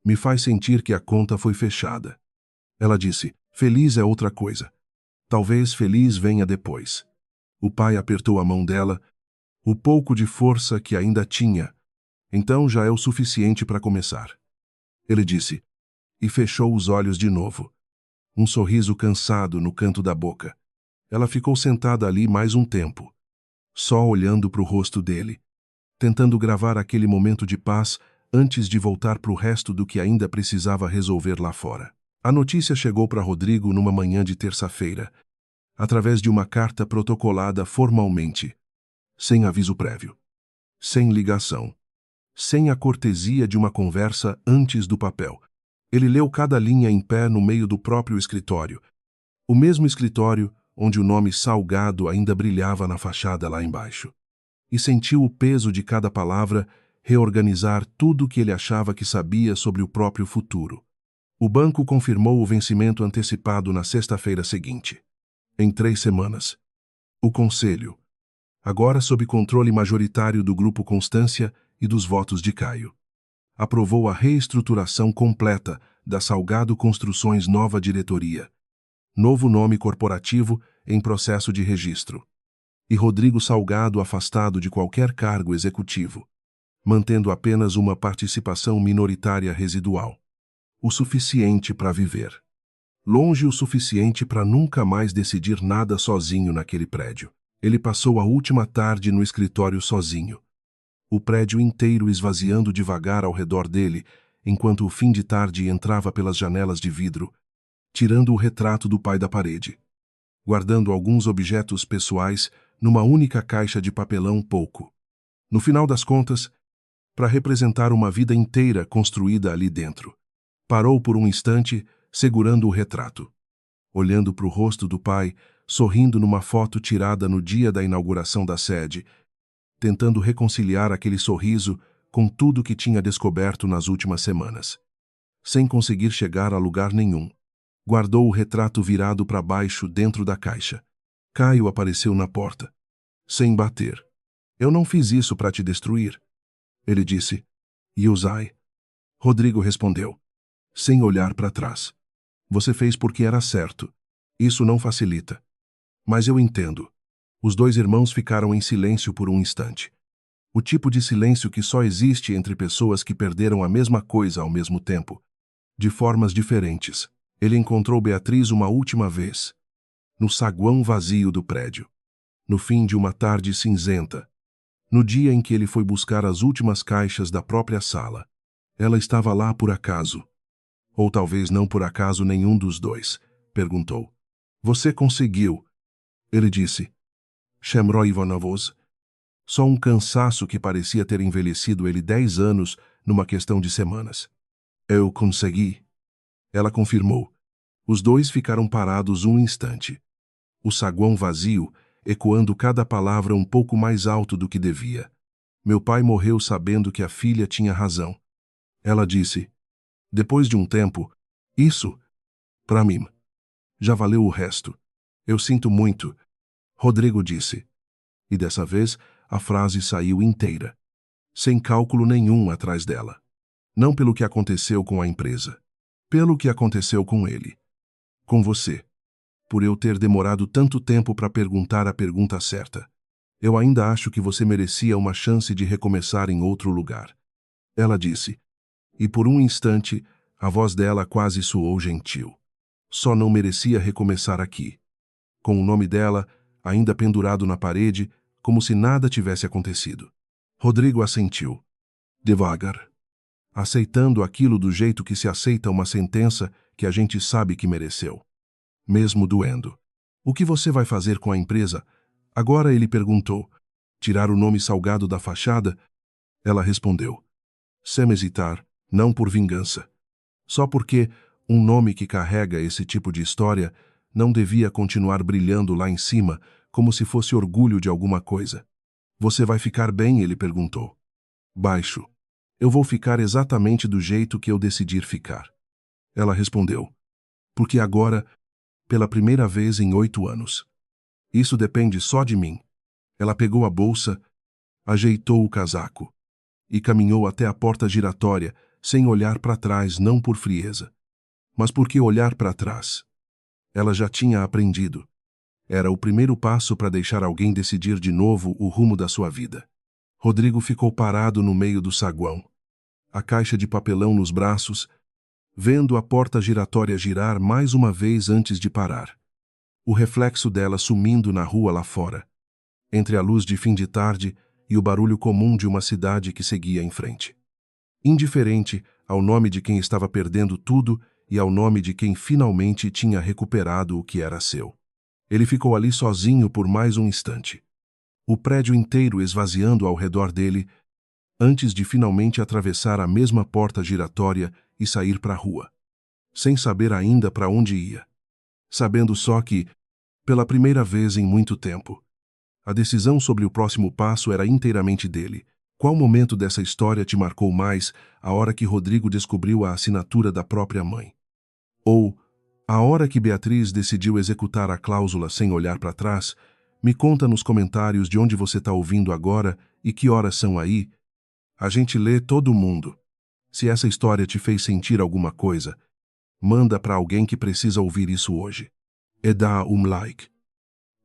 Me faz sentir que a conta foi fechada. Ela disse, feliz é outra coisa. Talvez feliz venha depois. O pai apertou a mão dela, o pouco de força que ainda tinha, Então já é o suficiente para começar. Ele disse, e fechou os olhos de novo. Um sorriso cansado no canto da boca. Ela ficou sentada ali mais um tempo, só olhando para o rosto dele, tentando gravar aquele momento de paz antes de voltar para o resto do que ainda precisava resolver lá fora. A notícia chegou para Rodrigo numa manhã de terça-feira, através de uma carta protocolada formalmente, sem aviso prévio, sem ligação, sem a cortesia de uma conversa antes do papel. Ele leu cada linha em pé no meio do próprio escritório, o mesmo escritório onde o nome Salgado ainda brilhava na fachada lá embaixo, e sentiu o peso de cada palavra reorganizar tudo o que ele achava que sabia sobre o próprio futuro. O banco confirmou o vencimento antecipado na sexta-feira seguinte. Em 3 semanas. O Conselho, agora sob controle majoritário do Grupo Constância e dos votos de Caio, aprovou a reestruturação completa da Salgado Construções Nova Diretoria, novo nome corporativo em processo de registro, e Rodrigo Salgado afastado de qualquer cargo executivo, mantendo apenas uma participação minoritária residual, o suficiente para viver. Longe o suficiente para nunca mais decidir nada sozinho naquele prédio. Ele passou a última tarde no escritório sozinho, o prédio inteiro esvaziando devagar ao redor dele, enquanto o fim de tarde entrava pelas janelas de vidro, tirando o retrato do pai da parede, guardando alguns objetos pessoais numa única caixa de papelão pouco. No final das contas, para representar uma vida inteira construída ali dentro. Parou por um instante, segurando o retrato, olhando para o rosto do pai, sorrindo numa foto tirada no dia da inauguração da sede, tentando reconciliar aquele sorriso com tudo que tinha descoberto nas últimas semanas. Sem conseguir chegar a lugar nenhum, guardou o retrato virado para baixo dentro da caixa. Caio apareceu na porta, sem bater. Eu não fiz isso para te destruir, ele disse. Yuzai. Rodrigo respondeu, sem olhar para trás. Você fez porque era certo. Isso não facilita. Mas eu entendo. Os 2 irmãos ficaram em silêncio por um instante. O tipo de silêncio que só existe entre pessoas que perderam a mesma coisa ao mesmo tempo, de formas diferentes. Ele encontrou Beatriz uma última vez, no saguão vazio do prédio, no fim de uma tarde cinzenta, no dia em que ele foi buscar as últimas caixas da própria sala. Ela estava lá por acaso. Ou talvez não por acaso nenhum dos 2, perguntou. Você conseguiu, ele disse. Shemro Ivanovos. Só um cansaço que parecia ter envelhecido ele 10 anos numa questão de semanas. Eu consegui. Ela confirmou. Os 2 ficaram parados um instante. O saguão vazio, ecoando cada palavra um pouco mais alto do que devia. Meu pai morreu sabendo que a filha tinha razão. Ela disse. Depois de um tempo, isso, para mim, já valeu o resto. Eu sinto muito, Rodrigo disse. E dessa vez, a frase saiu inteira, sem cálculo nenhum atrás dela. Não pelo que aconteceu com a empresa, pelo que aconteceu com ele. Com você. Por eu ter demorado tanto tempo para perguntar a pergunta certa. Eu ainda acho que você merecia uma chance de recomeçar em outro lugar. Ela disse. E por um instante, a voz dela quase soou gentil. Só não merecia recomeçar aqui. Com o nome dela, ainda pendurado na parede, como se nada tivesse acontecido. Rodrigo assentiu. Devagar. Aceitando aquilo do jeito que se aceita uma sentença que a gente sabe que mereceu. Mesmo doendo. O que você vai fazer com a empresa? Agora ele perguntou. Tirar o nome Salgado da fachada? Ela respondeu. Sem hesitar, não por vingança. Só porque um nome que carrega esse tipo de história não devia continuar brilhando lá em cima como se fosse orgulho de alguma coisa. Você vai ficar bem? Ele perguntou. Baixo. Eu vou ficar exatamente do jeito que eu decidir ficar. Ela respondeu. Porque agora, pela primeira vez em 8 anos. Isso depende só de mim. Ela pegou a bolsa, ajeitou o casaco e caminhou até a porta giratória, sem olhar para trás, não por frieza, mas porque olhar para trás. Ela já tinha aprendido. Era o primeiro passo para deixar alguém decidir de novo o rumo da sua vida. Rodrigo ficou parado no meio do saguão, a caixa de papelão nos braços, vendo a porta giratória girar mais uma vez antes de parar. O reflexo dela sumindo na rua lá fora, entre a luz de fim de tarde e o barulho comum de uma cidade que seguia em frente. Indiferente ao nome de quem estava perdendo tudo e ao nome de quem finalmente tinha recuperado o que era seu. Ele ficou ali sozinho por mais um instante, o prédio inteiro esvaziando ao redor dele, antes de finalmente atravessar a mesma porta giratória e sair para a rua, sem saber ainda para onde ia, sabendo só que, pela primeira vez em muito tempo, a decisão sobre o próximo passo era inteiramente dele. Qual momento dessa história te marcou mais, a hora que Rodrigo descobriu a assinatura da própria mãe? Ou, a hora que Beatriz decidiu executar a cláusula sem olhar para trás? Me conta nos comentários de onde você está ouvindo agora e que horas são aí. A gente lê todo mundo. Se essa história te fez sentir alguma coisa, manda para alguém que precisa ouvir isso hoje. E dá like.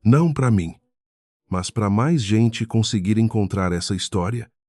Não para mim, mas para mais gente conseguir encontrar essa história